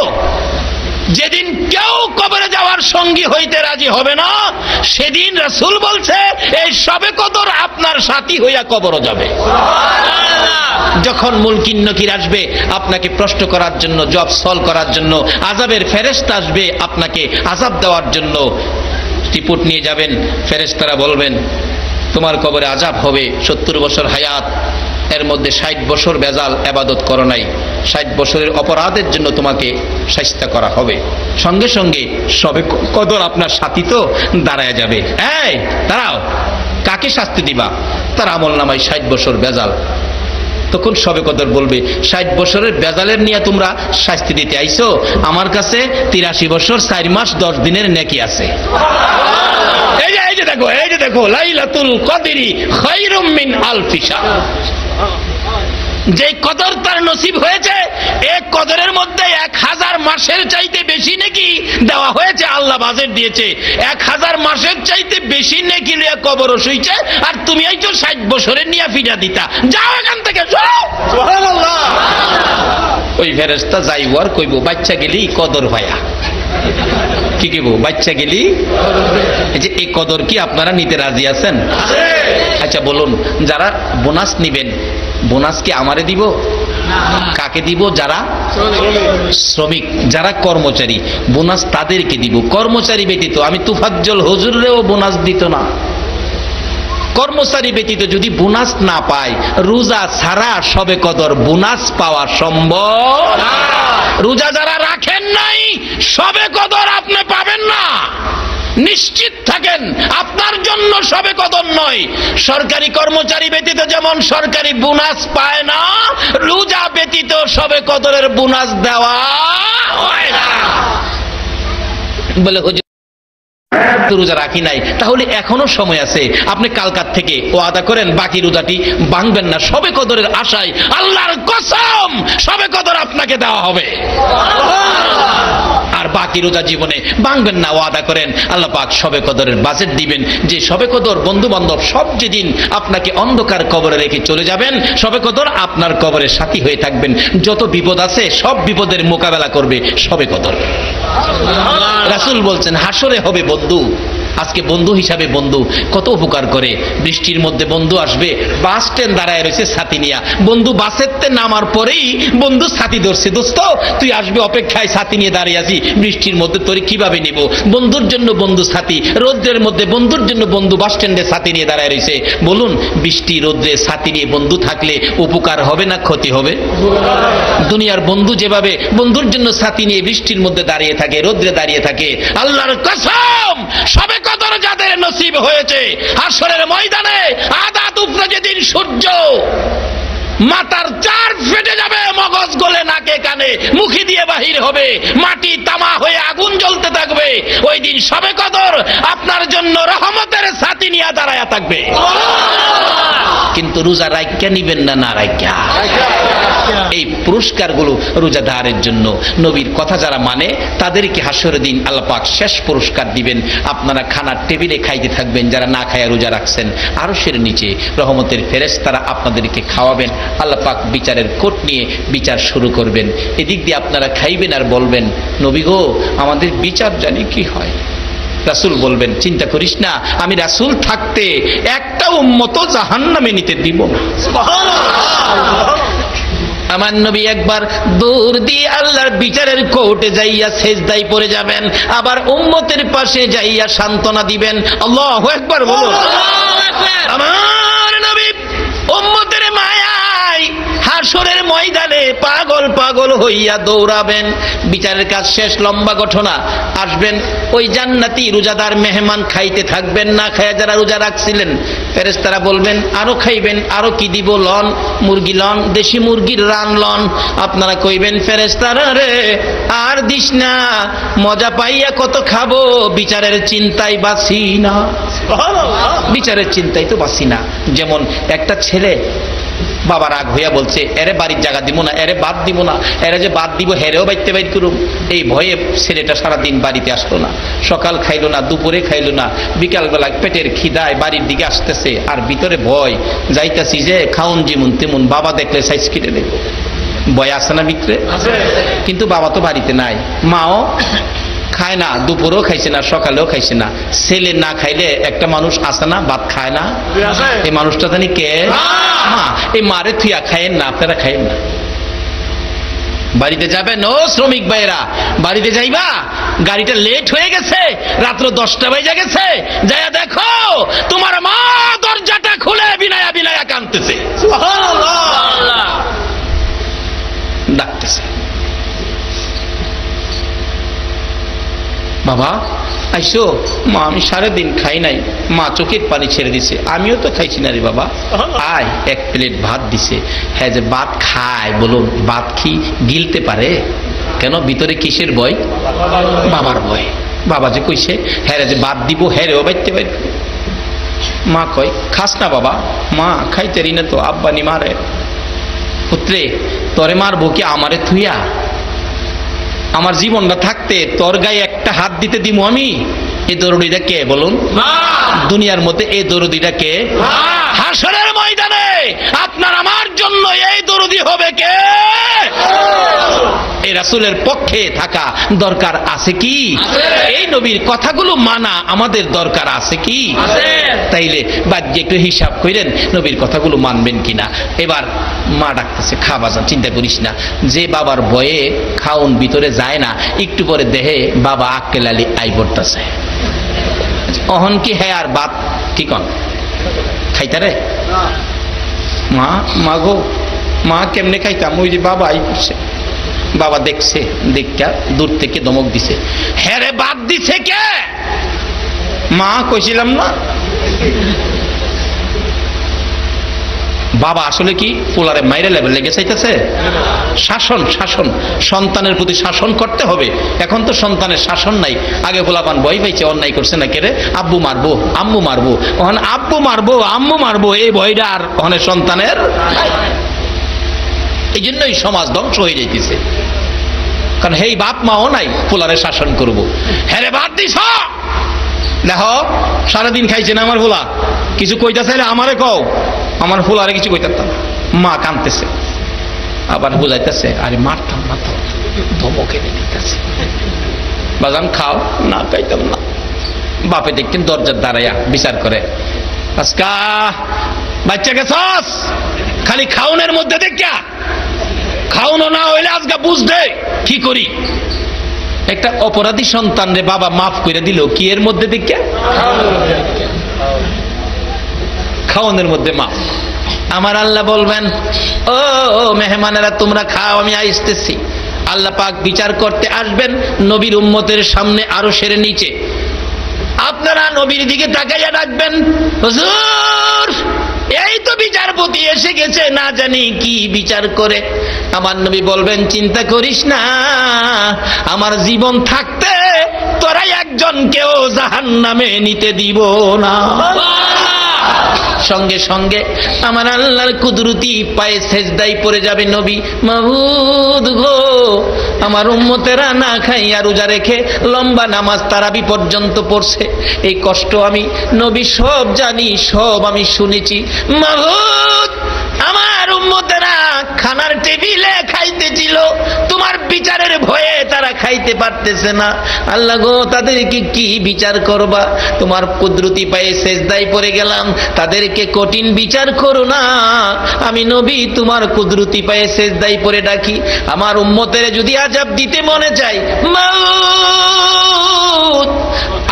যেদিন কেউ কবরে যাওয়ার সঙ্গী হইতে রাজি হবে না, সেদিন রাসূল বলছে এই সবে কদর আপনার সাথী হইয়া কবরে যাবে। যখন মুনকির নকির আসবে আপনাকে প্রশ্ন করার জন্য, জব সলভ করার জন্য, আযাবের ফেরেশতা আসবে আপনাকে আযাব দেওয়ার জন্য, রিপোর্ট নিয়ে যাবেন, ফেরেশতারা বলবেন তোমার কবরে আযাব হবে, 70 বছর হায়াত, এর মধ্যে 60 বছর বেজাল ইবাদত করো নাই, 60 বছরের অপরাধের জন্য তোমাকে শাস্তি করা হবে। সঙ্গে সঙ্গে সবে কদর আপনার সাথী তো দাঁড়ায় যাবে, এই দাঁড়াও, কাকে শাস্তি দিবা? তার আমলনামায় 60 বছর বেজাল। তখন সবে কদর বলবে 60 বছরের বেজালের নিয়ে তোমরা শাস্তি দিতে আইছো, আমার কাছে 83 বছর 4 মাস 10 দিনের নেকি আছে। এই যে দেখো লাইলাতুল কদরি খায়রুম মিন আলফি শাহর। যে কদর তার নসিব হয়েছে, এক কদরের মধ্যে 1000 মাসের চাইতে বেশি নেকি দেওয়া হয়েছে। আল্লাহ বাজেট দিয়েছে 1000 মাসের চাইতে বেশি নেকি নিয়ে কবর শুইছে, আর তুমি এই তো 60 বছরের নিয়ে ফিরা দিতা, যাও এখান থেকে, যাও। সুবহানাল্লাহ। ওই ফেরেশতা যাইব আর কইব বাচ্চা গেলি কদর হয়া, কি কইব? বাচ্চা গেলি। যে এই কদর কি আপনারা নিতে রাজি আছেন? আচ্ছা বলুন, যারা বোনাস নিবেন, বোনাস কি আমারে দিব? কাকে দিব? যারা শ্রমিক, যারা কর্মচারী, বোনাস তাদেরকে দিব। কর্মচারী ব্যতীত আমি তুফাজ্জল হুজুরেও বোনাস দিত না। কর্মচারী ব্যতীত যদি বোনাস না পায়, রোজা ছাড়া সবে কদর বোনাস পাওয়া সম্ভব না। রোজা যারা রাখেন নাই, সবে কদর আপনি পাবেন না, নিশ্চিত থাকেন। আপনার জন্য সবে কদর নয়। সরকারি কর্মচারী ব্যতীত যেমন সরকারি বোনাস পায় না, রোজা ব্যতীত সবে কদরের বোনাস দেওয়া হয় না। বলে হুজুর রোজা রাখি নাই, তাহলে এখনো সময় আছে, আপনি কালকার থেকে ওয়াদা করেন বাকি রোজাটি ভাঙবেন না, সবে কদরের আশায় আল্লাহর কসম সবে কদর আপনাকে দেওয়া হবে। আর বাকি রোজা জীবনে ভাঙবেন না, ওয়াদা করেন আল্লাহ পাক সবে কদরের বাজেট দিবেন, যে সবে কদর বন্ধু বান্ধব সব যেদিন আপনাকে অন্ধকার কবরে রেখে চলে যাবেন, সবে কদর আপনার কবরের সাথী হয়ে থাকবেন। যত বিপদ আছে সব বিপদের মোকাবেলা করবে সবে কদর। রাসূল বলছেন হাসরে হবে বন্ধু। আজকে বন্ধু হিসাবে বন্ধু কত উপকার করে। বৃষ্টির মধ্যে বন্ধু আসবে, বাস স্ট্যান্ড দাঁড়ায় রয়েছে ছাতি নিয়া, বন্ধু বাসের নামার পরেই বন্ধু ছাতি ধরছে, দোস্ত তুই আসবে অপেক্ষায়, ছাতি নিয়ে দাঁড়িয়ে আছি, বৃষ্টির মধ্যে তোর কিভাবে নিব? বন্ধুর জন্য বন্ধু ছাতি, রোদ্রের মধ্যে বন্ধুর জন্য বন্ধু বাস স্ট্যান্ডে ছাতি নিয়ে দাঁড়ায় রয়েছে। বলুন বৃষ্টি রোদ্রে ছাতি নিয়ে বন্ধু থাকলে উপকার হবে না ক্ষতি হবে? দুনিয়ার বন্ধু যেভাবে বন্ধুর জন্য ছাতি নিয়ে বৃষ্টির মধ্যে দাঁড়িয়ে থাকে, রোদ্রে দাঁড়িয়ে থাকে, আল্লাহর কসম সবে কদর যাদের নসিব হয়েছে, হাসরের ময়দানে আদাত উপরে যেদিন সূর্য মাথার চার ফেটে যাবে, মগজ গলে নাকে কানে মুখে দিয়ে বাহির হবে, মাটি তামা হয়ে আগুন জ্বলতে থাকবে, ওই দিন সবে কদর আপনার জন্য রহমতের ছাতি নিয়ে দাঁড়ায়া থাকবে। কিন্তু রোজা রাইখা নিবেন না, না রাইখা। এই পুরস্কারগুলো রোজাদারের জন্য। নবীর কথা যারা মানে তাদেরকে হাসরের দিন আল্লাহ পাক শেষ পুরস্কার দিবেন। আপনারা খানার টেবিলে খাইতে থাকবেন, যারা না খায়া রোজা রাখছেন, আরশের নিচে রহমতের ফেরেশতারা আপনাদেরকে খাওয়াবেন। আল্লাহ পাক বিচারের কোট নিয়ে বিচার শুরু করবেন। এদিক দিয়ে আপনারা খাইবেন আর বলবেন নবী গো আমাদের বিচার জানি কি হয়। রাসূল বলবেন চিন্তা করিস না, আমি রাসূল থাকতে একটা উম্মত জাহান্নামে নিতে দিব না। আমার নবী একবার দূর দিয়ে আল্লাহর বিচারের কোর্টে যাইয়া সেজদায় পড়ে যাবেন, আবার উম্মতের পাশে যাইয়া সান্ত্বনা দিবেন। আল্লাহু আকবার বলুন। আমার নবী উম্মতের মায়ায় হাসরের ময়দানে পাগল পাগল হইয়া দৌড়াবেন। বিচারের কাজ শেষ, লম্বা ঘটনা। আসবেন ওই জান্নাতি রোজাদার মেহমান, খাইতে থাকবেন, না খায়া যারা রোজা রাখছিলেন ফেরেশতারা বলবেন আরো খাইবেন, আরো কি দিব, লন মুরগি লন, দেশি মুরগির রান লন। আপনারা কইবেন ফেরেশতারা রে আর দিস না, মজা পাইয়া কত খাবো, বিচারের চিন্তায় বাঁচি না, বিচারের চিন্তায় তো বাঁচি না। যেমন একটা ছেলে বাবা রাগ হইয়া বলছে এরে বাড়ির জায়গা দিব না, এরে বাদ দিব না, এরে যে বাদ দিব হেরেও বাইতে বাইর করুম, এই ভয়ে ছেলেটা সারাদিন বাড়িতে আসলো না। সকাল খাইলো না, দুপুরে খাইলো না, বিকালবেলা পেটের খিদায় বাড়ির দিকে আসতেছে, আর ভিতরে ভয়, যাইতাছি যে খাউন যেমন তেমন, বাবা দেখলে সাইজ কেটে দেব, ভয় আসে না ভিতরে। কিন্তু বাবা তো বাড়িতে নাই, মাও খায় না, দুপুরেও খাইছে না, সকালেও খাইছে না। ছেলে না খাইলে একটা মানুষ আসে না, ভাত খায় না, এই মানুষটা জানি কে? মা। এই মারে থুয়া খায়েন না, আপনারা খায়েন না। বাড়িতে যাবেন ও শ্রমিক ভাইরা, বাড়িতে যাইবা, গাড়িটা লেট হয়ে গেছে, রাত্র 10টা বেজে গেছে, যাইয়া দেখো তোমার মা দরজাটা খুলে বিনায়া বিনায়া কাঁদতেছে, ডাকতেছে, বাবা আইসো। মা আমি সারাদিন খাই নাই, মা চোখের পানি ছেড়ে দিছে, আমিও তো খাইছি না রে বাবা, আয়। এক প্লেট ভাত দিছে। হ্যাঁ যে ভাত খায়, বলুন ভাত কি গিলতে পারে? কেন? ভিতরে কিসের ভয়? বাবার ভয়। বাবা যে কইছে হ্যাঁ যে ভাত দিব, হ্যাঁ রেও বাইতে পারি। মা কয় খাস না বাবা। মা খাইতেরি না তো, আব্বানি মারে। পুত্রে তরে মারবো কি আমারে থুইয়া? আমার জীবনটা থাকতে তোর গায়ে একটা হাত দিতে দিব আমি? এই দরদিটা কে বলুন? দুনিয়ার মধ্যে এই দরদিটা কে? হাসরের ময়দানে আপনার আমার জন্য এই দরদি হবে কে? এই রাসূলের পক্ষে থাকা দরকার আছে কি? এই নবীর কথাগুলো মানা আমাদের দরকার আছে কি? তাইলে বাদ একটু হিসাব করেন নবীর কথাগুলো মানবেন কিনা। এবার মা ডাকতেছে, খা বাজান, চিন্তা করিস না। যে বাবার ভয়ে খাউন ভিতরে যায় না, একটু পরে দেহে বাবা আক্কেল আলী আই পড়তেছে। অহন কি হ্যাঁ আর বাদ কি কন খাইতারে? মা মা গো মা কেমনে খাইতাম? ওই যে বাবা আই করছে। বাবা দেখছে, দেখা দূর থেকে ধমক দিছে, হ্যাঁ রে বাদ দিছে কে? মা কইছিলাম না। বাবা আসলে কি পোলারে মাইরে লেভেল লেগে চাইতেছে? শাসন, শাসন, সন্তানের প্রতি শাসন করতে হবে। এখন তো সন্তানের শাসন নাই। আগে পোলাপান ভয় পাইছে, অন্যায় করছে না কেরে, আব্বু মারবো, আম্মু মারবো, ওখানে আব্বু মারবো, আম্মু মারবো, এই ভয়টা আর ওখানে সন্তানের। এই জন্যই সমাজ ধ্বংস হয়ে যাইতেছে। কারণ হেই বাপ মাও নাই পোলারে শাসন করবো। হ্যাঁ রে বাদ দিস, দেখো সারাদিন খাইছে না আমার পোলা, কিছু কইতা চাইলে আমারে কও, আমার পোলারে কিছু কইতাম। মা কাঁদতেছে, আবার বুঝাইতেছে, আরে মারতাম না তো, ধমক এনে দিতেছে। বাজান খাও না, খাইতাম না। বাপে দেখতেন দরজার দাঁড়াইয়া বিচার করে, আজকা বাচ্চা গেছস খালি খাউনের মধ্যে দেখা, খাওনো না হইলে আজকে বুঝবে কি করি। একটা অপরাধী সন্তান রে বাবা মাফ করে দিল কি এর মধ্যে দেখে? খাওয়ানোর মধ্যে মাফ। আমার আল্লাহ বলবেন, ও মেহমানেরা তোমরা খাও, আমি আসতেছি। আল্লাহ পাক বিচার করতে আসবেন নবীর উম্মতের সামনে, আরো সেরে নিচে। আপনারা নবীর দিকে তাকাইয়া ডাকবেন, হুজুর এই তো বিচারপতি এসে গেছে, না জানি কি বিচার করে। আমার নবী বলবেন, চিন্তা করিস না, আমার জীবন থাকতে তোরা একজনকেও জাহান্নামে নিতে দিব না। সঙ্গে সঙ্গে আমার আল্লাহর কুদরতি পায়ে সেজদায় পড়ে যাবে নবী, মাবুদ গো আমার উম্মতেরা না খাইয়া রোজা রেখে লম্বা নামাজ তারাবি পর্যন্ত পড়ছে, এই কষ্ট আমি নবী সব জানি, সব আমি শুনেছি। মাবুদ আমার উম্মতেরা খানার টেবিলে খাইতেছিল, তোমার বিচারের ভয়ে তারা খাইতে পারতেছে না। আল্লাহ গো তাদেরকে কি বিচার করবা? তোমার কুদরতি পায়ে সেজদায় পড়ে গেলাম, তাদেরকে কঠিন বিচার করো না। আমি নবী তোমার কুদরতি পায়ে সেজদায় পড়ে ডাকি, আমার উম্মতের যদি আযাব দিতে মনে চাই, মাউত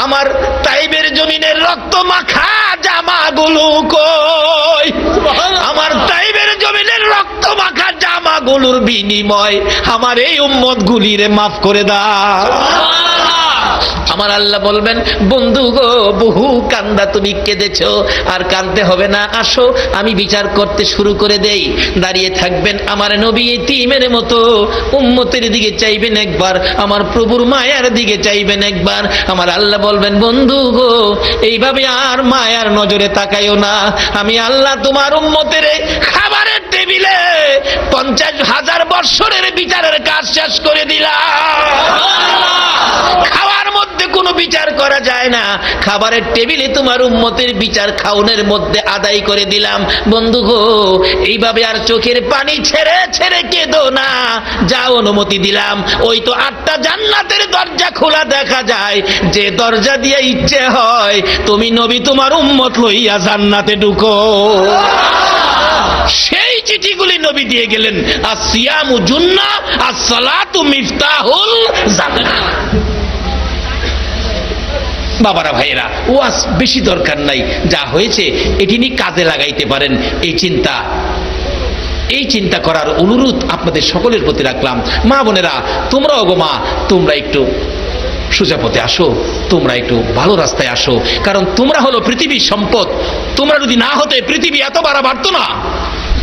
আমার তাইবের জমিনের রক্ত মাখা জাম জামাগুলো কই? আমার তাইবের জমিনের রক্ত মাখা জামাগুলোর বিনিময় আমার এই উম্মত গুলিরে মাফ করে দাও। আমার আল্লাহ বলবেন, বন্ধু গো, বহু কান্দা তুমি কেঁদেছ, আর কাঁদতে হবে না, আসো আমি বিচার করতে শুরু করে দেই। দাঁড়িয়ে থাকবেন আমার নবী এতিমের মতো, উম্মতের দিকে চাইবেন একবার, আমার প্রভুর মায়ার দিকে চাইবেন একবার। আমার আল্লাহ বলবেন, বন্ধু গো, এইভাবে আর মায়ার নজরে তাকাইও না, আমি আল্লাহ তোমার উম্মতের খাবারের টেবিলে 50,000 বৎসরের বিচারের কাজ শেষ করে দিলাম। খাওয়ার মধ্যে কোনো বিচার করা যায় না, খাবারের টেবিলে তোমার উম্মতের বিচার খাওনের মধ্যে আদায় করে দিলাম। বন্ধু গো, এইভাবে আর চোখের পানি ছেড়ে ছেড়ে কেঁদো না, যা অনুমতি দিলাম। ওই তো 8টা জান্নাতের দরজা খোলা দেখা যায়, যে দরজা দিয়ে ইচ্ছে হয় তুমি নবী তোমার উম্মত লইয়া জান্নাতে ঢুকো। সেই চিঠিগুলি নবী দিয়ে গেলেন, আসিয়ামু জুন্নাহ আসসালাতু মিফতাহুল জান্নাহ। বাবারা ভাইয়েরা, ওয়াজ বেশি দরকার নাই, যা হয়েছে এটি নিয়ে কাজে লাগাইতে পারেন। এই চিন্তা করার অনুরোধ আপনাদের সকলের প্রতি রাখলাম। মা বোনেরা, তোমরাও গো মা, তোমরা একটু সোজা পথে আসো, তোমরা একটু ভালো রাস্তায় আসো, কারণ তোমরা হলো পৃথিবীর সম্পদ। তোমরা যদি না হতে পৃথিবী এত বাড়া বাড়তো না।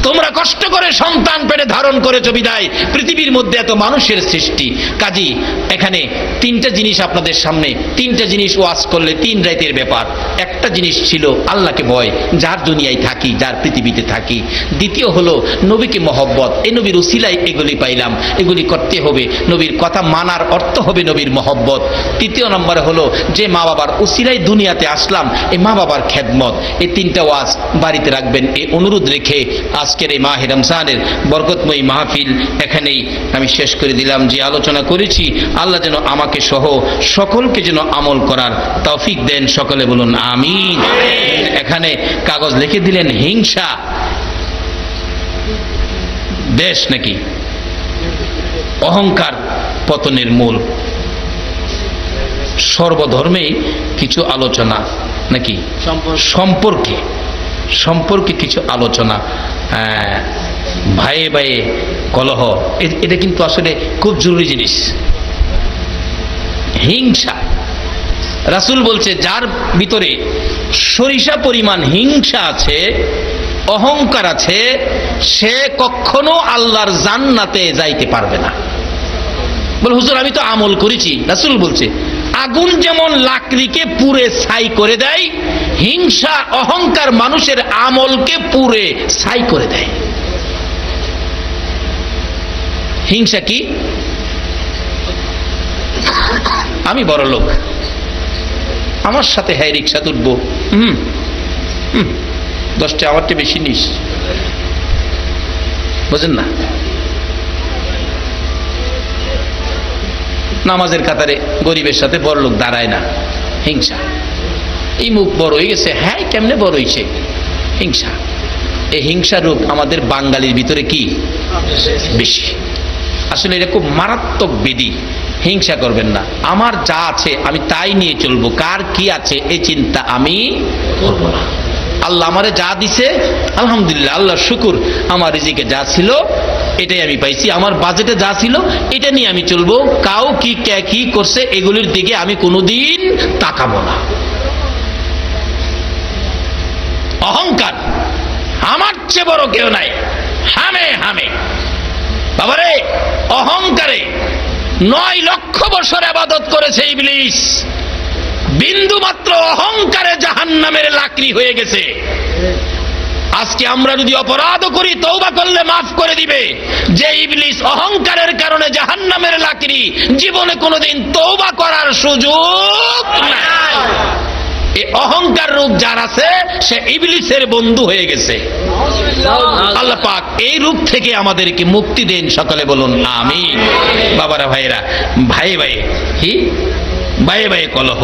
তোমরা কষ্ট করে সন্তান পেটে ধারণ করেছো বিদায় পৃথিবীর মধ্যে এত মানুষের সৃষ্টি। কাজী এখানে 3টা জিনিস আপনাদের সামনে, 3টা জিনিস ওয়াজ করলে 3 রাতের ব্যাপার। একটা জিনিস ছিল আল্লাহকে ভয়, যার দুনিয়ায় থাকি, যার পৃথিবীতে থাকি। দ্বিতীয় হলো নবীকে মহব্বত, এই নবীর উসিলায় এগুলি পাইলাম, এগুলি করতে হবে। নবীর কথা মানার অর্থ হবে নবীর মহব্বত। তৃতীয় নম্বরে হলো যে মা বাবার উসিলায় দুনিয়াতে আসলাম, এই মা বাবার খেদমত। এই 3টা ওয়াজ বাড়িতে রাখবেন, এই অনুরোধ রেখে আজকের এই মাহে রমজানের বরকতময়ী মাহফিল এখানেই আমি শেষ করে দিলাম। যে আলোচনা করেছি, আল্লাহ যেন আমাকে সহ সকলকে যেন আমল করার তৌফিক দেন। সকলে বলুন আমিন। এখানে কাগজ লিখে দিলেন, হিংসা দেশ নাকি অহংকার পতনের মূল। সর্বধর্মে কিছু আলোচনা নাকি সম্পর্কে কিছু আলোচনা। ভাইয়ে ভাইয়ে কলহ, এটা কিন্তু আসলে খুব জরুরি জিনিস। হিংসা, রাসূল বলছে যার ভিতরে সরিষা পরিমাণ হিংসা আছে, অহংকার আছে, সে কখনো আল্লাহর জান্নাতে যাইতে পারবে না। বলে হুজুর আমি তো আমল করেছি। রাসূল বলছে আগুন যেমন লাকড়িকে পুড়ে ছাই করে দেয়, হিংসা অহংকার মানুষের আমলকে পুড়ে ছাই করে দেয়। হিংসা কি? আমি বড় লোক, আমার সাথে হ্যাঁ রিক্সা তুলবো, 10টা আমারটা বেশি নিস, বুঝেন না? নামাজের কাতারে গরিবের সাথে বড় লোক দাঁড়ায় না, হিংসা। এই মুখ বড় হয়ে গেছে, হ্যাঁ কেমনে বড় হয়েছে? হিংসা। এই হিংসা রূপ আমাদের বাঙালির ভিতরে কি বেশি। আসলে এটা খুব মারাত্মক বিধি। হিংসা করবেন না, আমার যা আছে আমি তাই নিয়ে চলবো, কার কি আছে এই চিন্তা আমি করব না। আল্লাহ আমারে যা দিছে আলহামদুলিল্লাহ, আল্লাহর শুকুর, আমার রিজিকে যা ছিল এটাই আমি পাইছি, আমার বাজেটে যা ছিল এটা নিয়ে আমি চলবো। কাউ কি কে কি করছে এগুলির দিকে আমি কোনোদিন তাকাবো না। অহংকার, আমার চেয়ে বড় কেউ নাই, হামে হামে। বাবারে, অহংকারে 9 লক্ষ বছর ইবাদত করেছে ইবলিস, বিন্দু মাত্র অহংকারে জাহান্নামের লাকড়ি হয়ে গেছে। আজকে আমরা যদি অপরাধ করি, তওবা করলে মাফ করে দিবে। যে ইবলিস অহংকারের কারণে জাহান্নামের লাকড়ি, জীবনে কোনোদিন তওবা করার সুযোগ নাই। এই অহংকার রূপ যার আছে সে ইবলিসের বন্ধু হয়ে গেছে। আল্লাহ পাক এই রূপ থেকে আমাদেরকে মুক্তি দেন। সকলে বলুন আমিন। বাবারা ভাইরা, ভাই ভাই কি ভাইয়ে ভাইয়ে কলহ,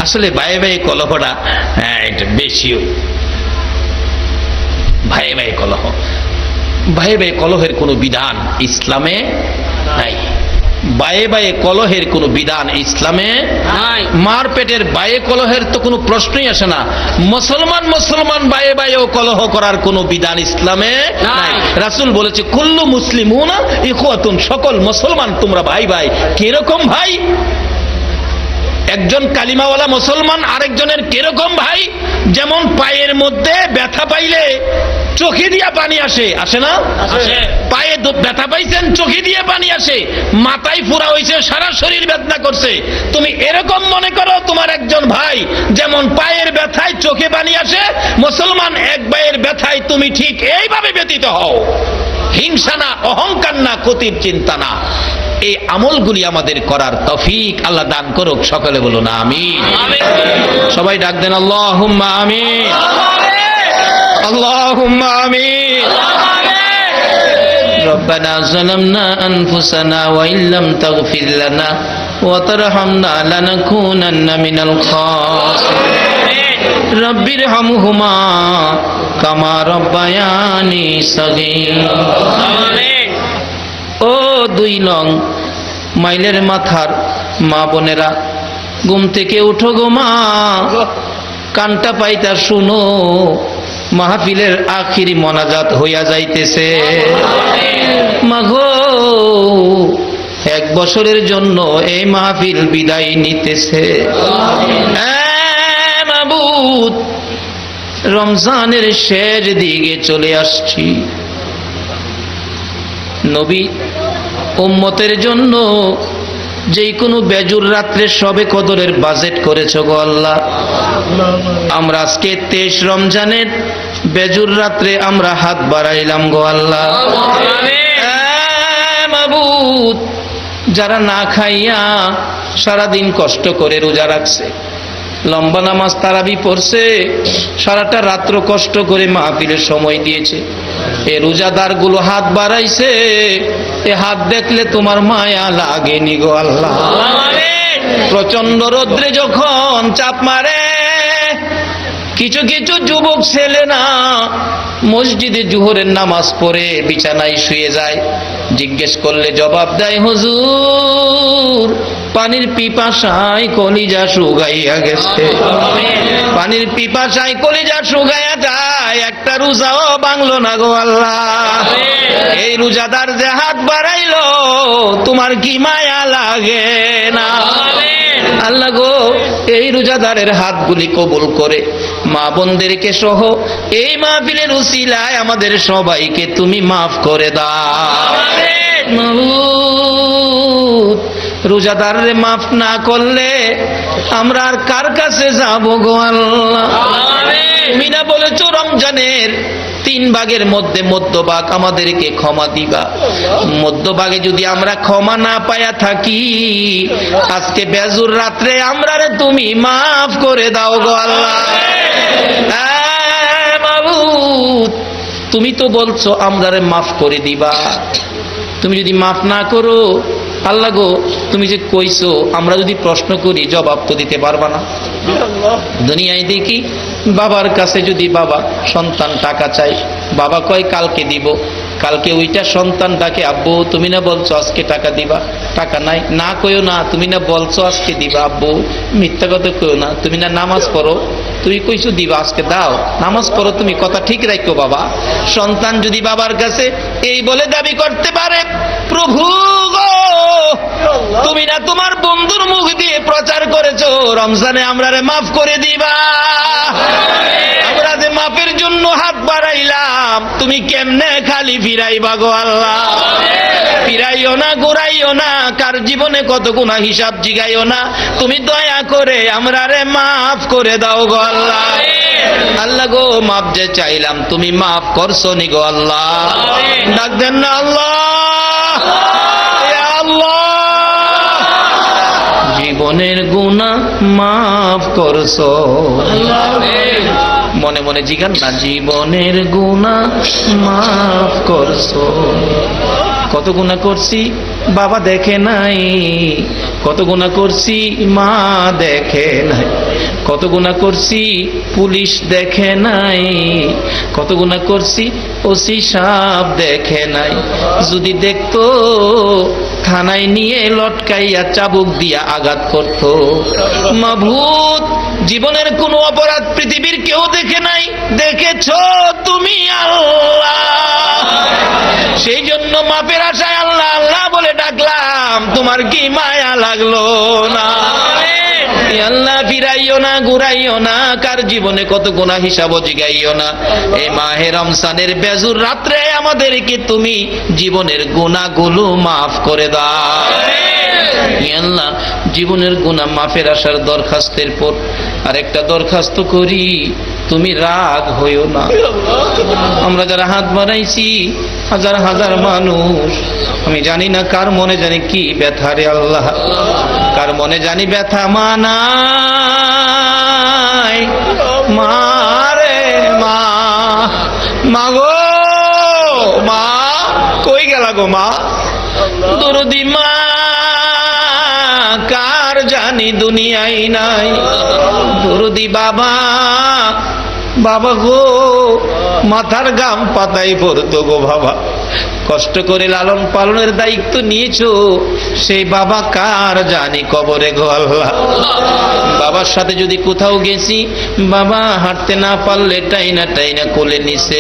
আসলে ভাইয়ে ভাইয়ে কলহটা একটা বেশি। ভাইয়ে ভাইয়ে কলহ, ভাইয়ে ভাইয়ে কলহের কোনো বিধান ইসলামে নাই। বায়ে বায়ে কলহের কোনো বিধান ইসলামে নাই। মারপেটের বায়ে কলহের তো কোনো প্রশ্নই আসে না। মুসলমান মুসলমান বায়ে বায়েও কলহ করার কোনো বিধান ইসলামে নাই। রাসূল বলেছে কুল্লু মুসলিমুনা ইখওয়াতুন, সকল মুসলমান তোমরা ভাই ভাই। কিরকম ভাই? একজন কালিমাওয়ালা মুসলমান আরেকজনের কিরকম ভাই? যেমন পায়ের মধ্যে ব্যথা পাইলে চোখে দিয়ে পানি আসে, আসে না? পায়ে ব্যথা পাইছেন, চোখে দিয়ে পানি আসে। মাথায় ফোড়া হয়েছে, সারা শরীর বেদনা করছে। তুমি এরকম মনে করো তোমার একজন ভাই, যেমন পায়ের ব্যথায় চোখে পানি আসে, মুসলমান এক ভাইয়ের ব্যথায় তুমি ঠিক এইভাবে ব্যতীত হও। হিংসা না, অহংকার না, ক্ষতির চিন্তা না। এই আমলগুলি আমাদের করার তৌফিক আল্লাহ দান করুক। সকলে বলুন আমিন। সবাই ডাক দেন আল্লাহুম্মা আমিন, আল্লাহুম্মা আমিন। রব্বানা যালামনা আনফুসানা ওয়া ইল্লাম তাগফির লানা ওয়া তারহামনা লানাকুনান্না মিনাল খাসিরিন। রব্বিরহামহুমা কামা রব্বায়ানি সগীর। ও 2 লং মাইলের মাথার মা বোনেরা, ঘুম থেকে উঠো গো মা, কানটা পাইতা শুনো, মাহফিলের আখিরি মোনাজাত হইয়া যাইতেছে। মাগো 1 বছরের জন্য এই মাহফিল বিদায় নিতেছে। মাবুদ, রমজানের শেষ দিকে চলে আসছি। নবী উম্মতের জন্য যেই কোনো বেজুর রাত্রে সবে কদরের বাজেট করেছো গো আল্লাহ। আমরা আজকে 23 রমজানের বেজুর রাত্রে আমরা হাত বাড়াইলাম গো আল্লাহ। মাবুদ, যারা না খাইয়া সারাদিন কষ্ট করে রোজা রাখছে, লম্বা নামাজ তারাবি পড়ছে, সারাটা রাত্র কষ্ট করে মাহফিলের সময় দিয়েছে, এই রোজাদার গুলো হাত বাড়াইছে, এ হাত দেখলে তোমার মায়া লাগেনি গো আল্লাহ। প্রচন্ড রোদ্রে যখন চাপ মারে, কিছু কিছু যুবক ছেলে না মসজিদে জোহরের নামাজ পড়ে বিছানায় শুয়ে যায়। জিজ্ঞেস করলে জবাব দেয়, হুজুর পানির পিপাসায় কলিজা শুকাইয়া গেছে। পানির পিপাসায় কলিজা শুকাইয়া যায়, একটা রোজাও ভাঙলো না গো আল্লাহ। এই রোজাদার যে হাত বাড়াইলো, তোমার কি মায়া লাগে না? আল্লাহ গো, এই রোজাদারের হাতগুলি কবুল করে মা বোনদেরকে সহ এই মাহফিলের উসিলায় আমাদের সবাইকে তুমি মাফ করে দাও। রোজাদাররে মাফ না করলে আমরা আর কার কাছে যাব গো আল্লাহ? তুমি না বলেছো রমজানের 3 ভাগের মধ্যে মধ্যভাগ আমাদেরকে ক্ষমা দিবা। মধ্যভাগে যদি আমরা ক্ষমা না পায়া থাকি, আজকে বেজুর রাত্রে আমরা তুমি মাফ করে দাও গো আল্লাহ। মাবুদ, তুমি তো বলছো আমরা মাফ করে দিবা। তুমি যদি মাফ না করো আল্লাহ গো, তুমি যে কইছো, আমরা যদি প্রশ্ন করি জবাব তো দিতে পারবা না। দুনিয়ায় দেখি বাবার কাছে যদি বাবা সন্তান টাকা চাই, বাবা কয় কালকে দিব, কালকে ওইটা সন্তান ডাকে, আব্বু তুমি না বলছো আজকে টাকা দিবা, টাকা নাই, না কইও না, তুমি না বলছো আজকে দিবা, আব্বু মিথ্যা কথা কইও না, তুমি না নামাজ পড়ো, তুমি কইছো দিবা, আজকে দাও, নামাজ পড়ো, তুমি কথা ঠিক রাখো বাবা। সন্তান যদি বাবার কাছে এই বলে দাবি করতে পারে, প্রভু গো তুমি না তোমার বন্ধুর মুখ দিয়ে প্রচার করেছো রমজানে আমরা মাফ করে দিবা, আমরা যে মাফের জন্য হাত বাড়াইলাম, তুমি কেমনে খালি ফিরাইবা গো আল্লাহ? ফিরাইও না, ঘুরাইও না, কার জীবনে কত গুনাহ হিসাব জিগাইও না, তুমি দয়া করে আমরা মাফ করে দাও গো আল্লাহ। আল্লাহ গো, মাফ যে চাইলাম তুমি মাফ করছো নি গো আল্লাহ। ডাক দেন না আল্লাহ, আল্লাহ জীবনের গুনাহ মাফ করছো। মনে মনে জিগান না, জীবনের গুনাহ মাফ করছো। কত গুনাহ করছি বাবা দেখে নাই, কত গুনাহ করছি মা দেখে নাই, কত গুনাহ করছি পুলিশ দেখে নাই, কত গুনাহ করছি ওসি সাহেব দেখে নাই। যদি দেখতো থানায় নিয়ে লটকাইয়া চাবুক দিয়া আঘাত করত। মাবুদ, জীবনের কোন অপরাধ পৃথিবীর কেউ দেখে নাই, দেখেছ তুমি আল্লাহ। সেই জন্য মাপের আশায় আল্লাহ আল্লাহ বলে ডাকলাম, তোমার কি মায়া লাগলো না? আল্লাহ ফিরাইও না, ঘুরাইও না, কার জীবনে কত গুনাহ হিসাব জিগাইও না। এই মাহে রমজানের বেজুর রাত্রে আমাদেরকে তুমি জীবনের গুনাহগুলো মাফ করে দাও। আল্লাহ, জীবনের গুনাহ মাফের আসার দরখাস্তের পর আরেকটা দরখাস্ত করি, তুমি রাগ হইও না। আমরা যারা হাত বাড়াইছি, হাজার হাজার মানুষ, আমি জানি না কার মনে জানি কি ব্যথা রে আল্লাহ, কার মনে জানি ব্যথা। মানাই মারে মা, মাগো মা, কই গেলা গো মা? দরদি মা কার জানি দুনিয়ায় নাই। দরদি বাবা, বাবা গো মাথার গাম পাতাই পড়তো গো বাবা, কষ্ট করে লালন পালনের দায়িত্ব নিয়েছো, সেই বাবা কার জানি কবরে গো আল্লাহ। বাবার সাথে যদি কোথাও গেছি, বাবা হাঁটতে না পারলে টাইনা টাইনা কোলে নিছে।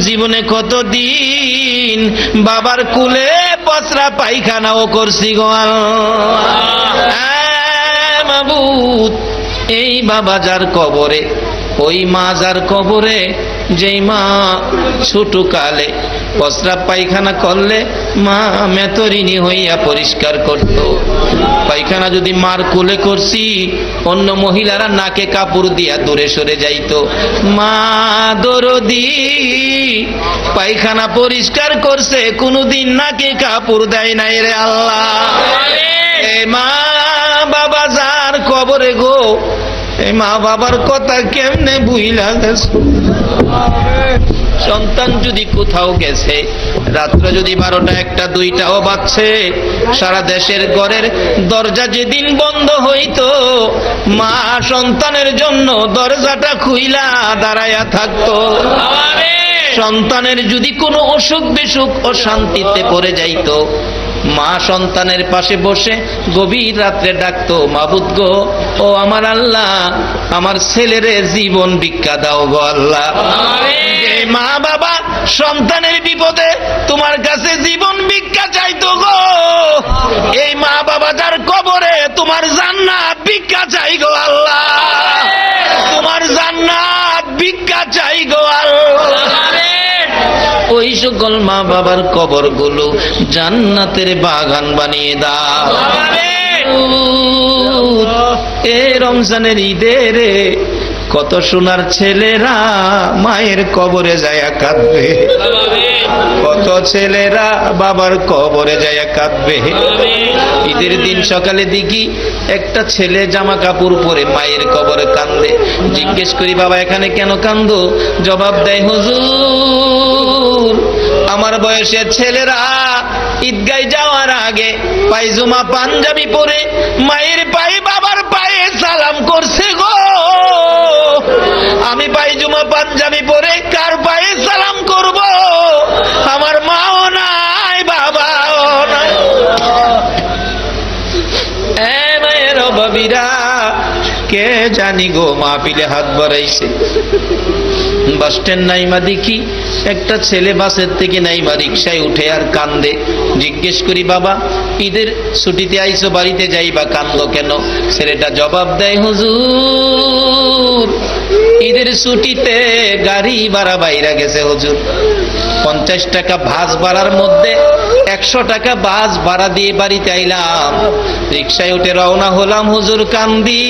জীবনে কতদিন বাবার কুলে পচরা পায়খানাও করছি গো আল্লাহ। মাবুদ, এই বাবা যার কবরে, ওই মা যার কবরে, যেই মা ছোট কালে পচরা পায়খানা করলে মা মেতরিনী হইয়া পরিষ্কার করত। পায়খানা যদি মার কোলে করছি, অন্য মহিলারা নাকে কাপড় দিয়া দূরে সরে যাইতো। মা দরদি পায়খানা পরিষ্কার করছে, কোনদিন নাকে কাপড় দেয় নাই রে আল্লাহ। এ মা বাবা যার কবরে গো, এই মা বাবার কথা কেমনে বুইলা গেছে। সন্তান যদি কোথাও গেছে, রাত্র যদি 12টা 1টা 2টাও বাজছে, সারা দেশের ঘরের দরজা যেদিন বন্ধ হইতো, মা সন্তানের জন্য দরজাটা খুইলা দাঁড়ায়া থাকতো। সন্তানের যদি কোনো অসুখ বিসুখ অশান্তিতে পড়ে যাইতো, মা সন্তানের পাশে বসে গভীর রাত্রে ডাকতো, মাবুদ গো, ও আমার আল্লাহ, আমার ছেলেরে জীবন ভিক্ষা দাও গো আল্লাহ। মা বাবা সন্তানের বিপদে তোমার কাছে জীবন ভিক্ষা চাইতো গো, এই মা বাবা যার কবরে তোমার জান্নাত ভিক্ষা চাই গো আল্লাহ, তোমার জান্নাত ভিক্ষা চাই গো আল্লাহ। ওই সকল মা বাবার কবর গুলো জান্নাতের বাগান বানিয়ে দাও। এ রমজানের ঈদের কত সোনার ছেলেরা মায়ের কবরে যায়া কাঁদবে, কত ছেলেরা বাবার কবরে যায়া কাঁদবে। ঈদের দিন সকালে দেখি একটা ছেলে জামা কাপড় পরে মায়ের কবরে কান্দে। জিজ্ঞেস করি, বাবা এখানে কেন কান্দো? জবাব দেয়, হুজুর আমার বয়সের ছেলেরা ঈদগায় যাওয়ার আগে পায়জামা পাঞ্জাবি পরে মায়ের পায়ে বাবার পায়ে সালাম করছে গো, আমি পায়জামা পাঞ্জাবি পরে কার পায়ে সালাম করব? আমার মাও নাই, বাবাও নাই। মায়ের বাবিরা কে জানি গো মাহফিলে হাত বাড়াইছে। বাস স্ট্যান্ড নাইমা দেখি একটা ছেলে বাসের থেকে নাইমা রিকশায় উঠে আর কান্দে। জিজ্ঞেস করি, বাবা ঈদের ছুটিতে আইছো, বাড়িতে যাইবা, কান্দো কেন? ছেলেটা জবাব দেয়, হুজুর ঈদের ছুটিতে গাড়ি ভাড়া বাইরা গেছে হুজুর, 50 টাকা বাস ভাড়ার মধ্যে 100 টাকা বাস ভাড়া দিয়ে বাড়িতে আইলাম, রিকশায় উঠে রওনা হলাম হুজুর, কান্দি।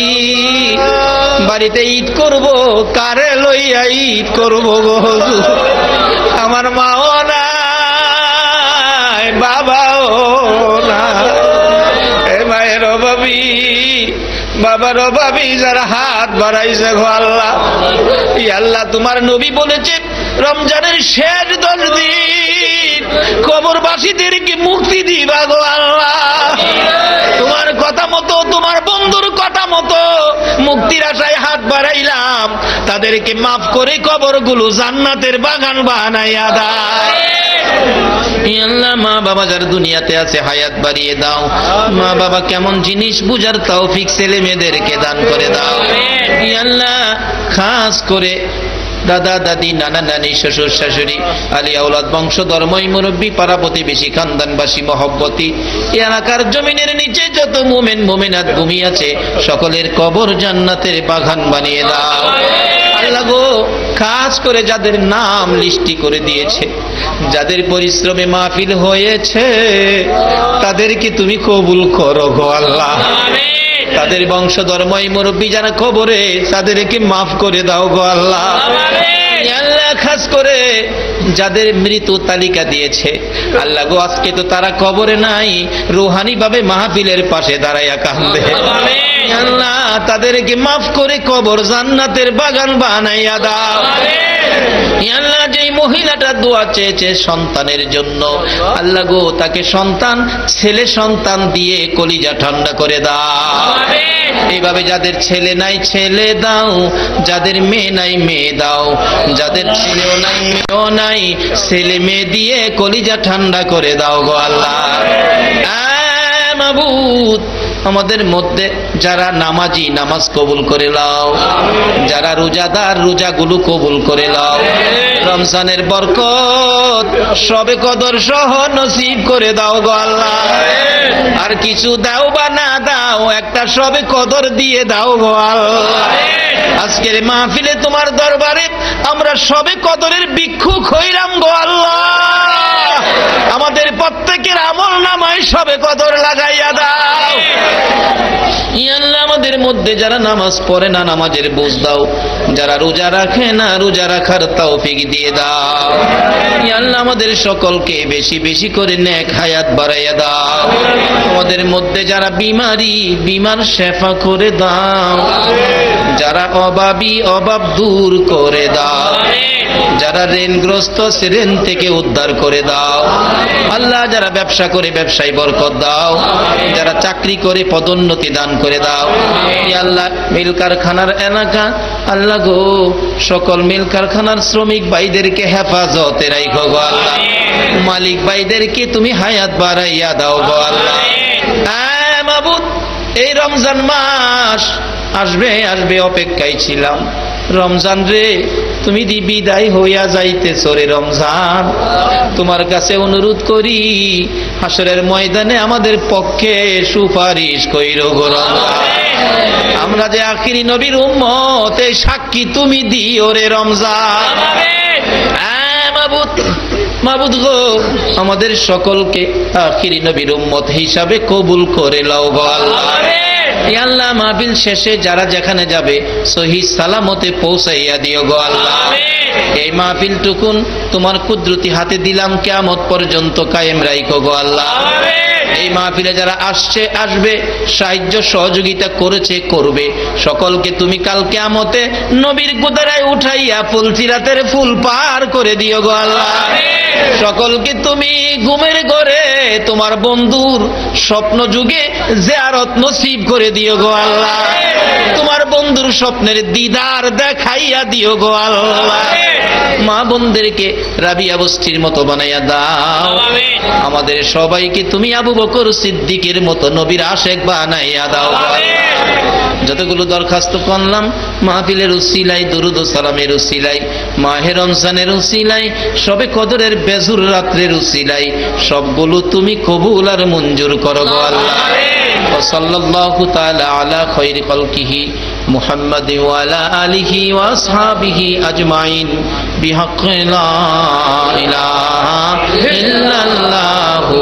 বাড়িতে ঈদ করব, কারে লইয়া ঈদ করব গো হুজুর? আমার মাও নাই, বাবাও নাই। এ মায়ের অভাবী, বাবার অভাবী যারা হাত বাড়াইছে গো আল্লাহ, ই আল্লাহ তোমার নবী বলেছে রমজানের শেষ 10 দিন কবরবাসীদেরকে মুক্তি দিবা গো আল্লাহ। তোমার কথা মতো, তোমার বন্ধুর কথা মতো মুক্তির আশায় হাত বাড়াইলাম, তাদেরকে মাফ করে কবরগুলো জান্নাতের বাগান বানাইয়া দাও। আল্লাহ মা বাবা যার দুনিয়াতে আছে হায়াত বাড়িয়ে দাও, মা বাবা কেমন জিনিস বুঝার তৌফিক ছেলে মেয়েদেরকে দান করে দাও। আল্লাহ খাস করে দাদা দাদি নানা নানি শ্বশুর শাশুড়ি আলী আওলাদ বংশধর মই মুরব্বী পাড়া প্রতিবেশী খানদানবাসী মহব্বতী এলাকার জমিনের নিচে যত মুমিন মুমিনাত ভূমি আছে সকলের কবর জান্নাতের বাগান বানিয়ে দাও। আল্লাহ গো, খাস করে যাদের নাম লিস্টি করে দিয়েছে, যাদের পরিশ্রমে মাহফিল হয়েছে, তাদেরকে তুমি কবুল করো গো আল্লাহ। তাদের বংশধর মই মুরব্বী যারা কবরে, তাদেরকে মাফ করে দাও গো আল্লাহ। আল্লাহ খাস করে যাদের মৃত্যু তালিকা দিয়েছে, আল্লাহ গো আজকে তো তারা কবরে নাই, রুহানি ভাবে মাহফিলের পাশে দাঁড়াইয়া কাঁদবে। আল্লাহ তাদেরকে মাফ করে কবর জান্নাতের বাগান বানাইয়া দাও। আল্লাহ যেই মহিলাটা দোয়া চেয়েছে সন্তানের জন্য, আল্লাহ গো তাকে সন্তান, ছেলে সন্তান দিয়ে কলিজা ঠান্ডা করে দাও। এইভাবে যাদের ছেলে নাই ছেলে দাও, যাদের মেয়ে নাই মেয়ে দাও, যাদের ছেলেও নাই মেয়েও নাই, ছেলে মেয়ে দিয়ে কলিজা ঠান্ডা করে দাও গো আল্লাহ। মাবুদ, আমাদের মধ্যে যারা নামাজি নামাজ কবুল করে নাও, যারা রোজাদার রোজাগুলো কবুল করে নাও। রমজানের বরকত সবে কদর সহ নসিব করে দাও গো আল্লাহ। আর কিছু দাও বা না দাও, একটা সবে কদর দিয়ে দাও গো আল্লাহ। আজকের মাহফিলে তোমার দরবারে আমরা সবে কদরের ভিক্ষুক হইলাম গো আল্লাহ। আমাদের প্রত্যেকের আমল নামায় সবে কদর লাগাইয়া দাও। আল্লাহ আমাদের মধ্যে যারা নামাজ পড়ে না, নামাজের বুঝ দাও। যারা রোজা রাখে না, রোজা রাখার তৌফিক দিয়ে দাও। আল্লাহ আমাদের সকলকে বেশি বেশি করে নেক হায়াত বাড়াইয়া দাও। আমাদের মধ্যে যারা বিমারি, বিমার শেফা করে দাও। যারা অভাবী, অভাব দূর করে দাও। যারা ঋণগ্রস্ত, ঋণ থেকে উদ্ধার করে দাও আল্লাহ। যারা ব্যবসা করে ব্যবসায় বরকত দাও। যারা চাকরি করে পদোন্নতি দান করে দাও। আল্লাহ মিল কারখানার এলাকা, আল্লাহ গো সকল মিল কারখানার শ্রমিক ভাইদেরকে হেফাজতে রাখো গো আল্লাহ। মালিক ভাইদেরকে তুমি হায়াত বাড়াইয়া দাও গো আল্লাহ। মাবুদ, এই রমজান মাস আসবে আসবে অপেক্ষায় ছিলাম। রমজান রে, তুমি বিদায় হইয়া যাইতেছ রে রমজান। তোমার কাছে অনুরোধ করি, হাসরের ময়দানে আমাদের পক্ষে সুপারিশ কইরো গো রমজান। আমরা যে আখিরি নবীর উম্মত, এই সাক্ষী তুমি দিও রে রমজান। মাবুদ, মাবুদ গো, আমাদের সকলকে আখিরি নবীর উম্মত হিসাবে কবুল করে লও গো আল্লাহ। আল্লাহ মাহফিল শেষে যারা যেখানে যাবে সহি সালামতে পৌঁছাইয়া দিও গো আল্লাহ। এই মাহফিল টুকুন তোমার কুদরতি হাতে দিলাম, কিয়ামত পর্যন্ত কায়েম রাখো গো আল্লাহ। এই মাহফিলে যারা আসছে আসবে, সাহায্য সহযোগিতা করেছে করবে, সকলকে তুমি কাল কিয়ামতে নবীর কুদরায় উঠাইয়া ফুলসিরাতের ফুল পার করে দিও গো আল্লাহ। সকলকে তুমি ঘুমের ঘরে তোমার বন্ধুর স্বপ্ন যুগে জিয়ারত নসিব করে দিও গো আল্লাহ। তোমার বন্ধুর স্বপ্নের দিদার দেখাইয়া দিও গো আল্লাহ। মা বোনদেরকে রাবিয়া বস্তির মতো বানাইয়া দাও। আমাদের সবাইকে তুমি আবু বকর সিদ্দিকের মতো নবীর আশেক বানাইয়া দাও। যতগুলো দরখাস্ত করলাম মাহফিলের উসিলাই, দুরুদ ও সালামের উসিলাই, মাহে রমজানের উসিলাই, সবে কদরের বেজুর রাত্রের উসিলাই, সবগুলো তুমি কবুল আর মঞ্জুর করো গো আল্লাহ। সাল্লাল্লাহু তাআলা আলা খায়রি খালকিহি মুহাম্মাদ ওয়া আলা আলিহি ওয়া আসহাবিহি আজমাইন বিহাক্কি লা ইলাহা ইল্লাল্লাহু।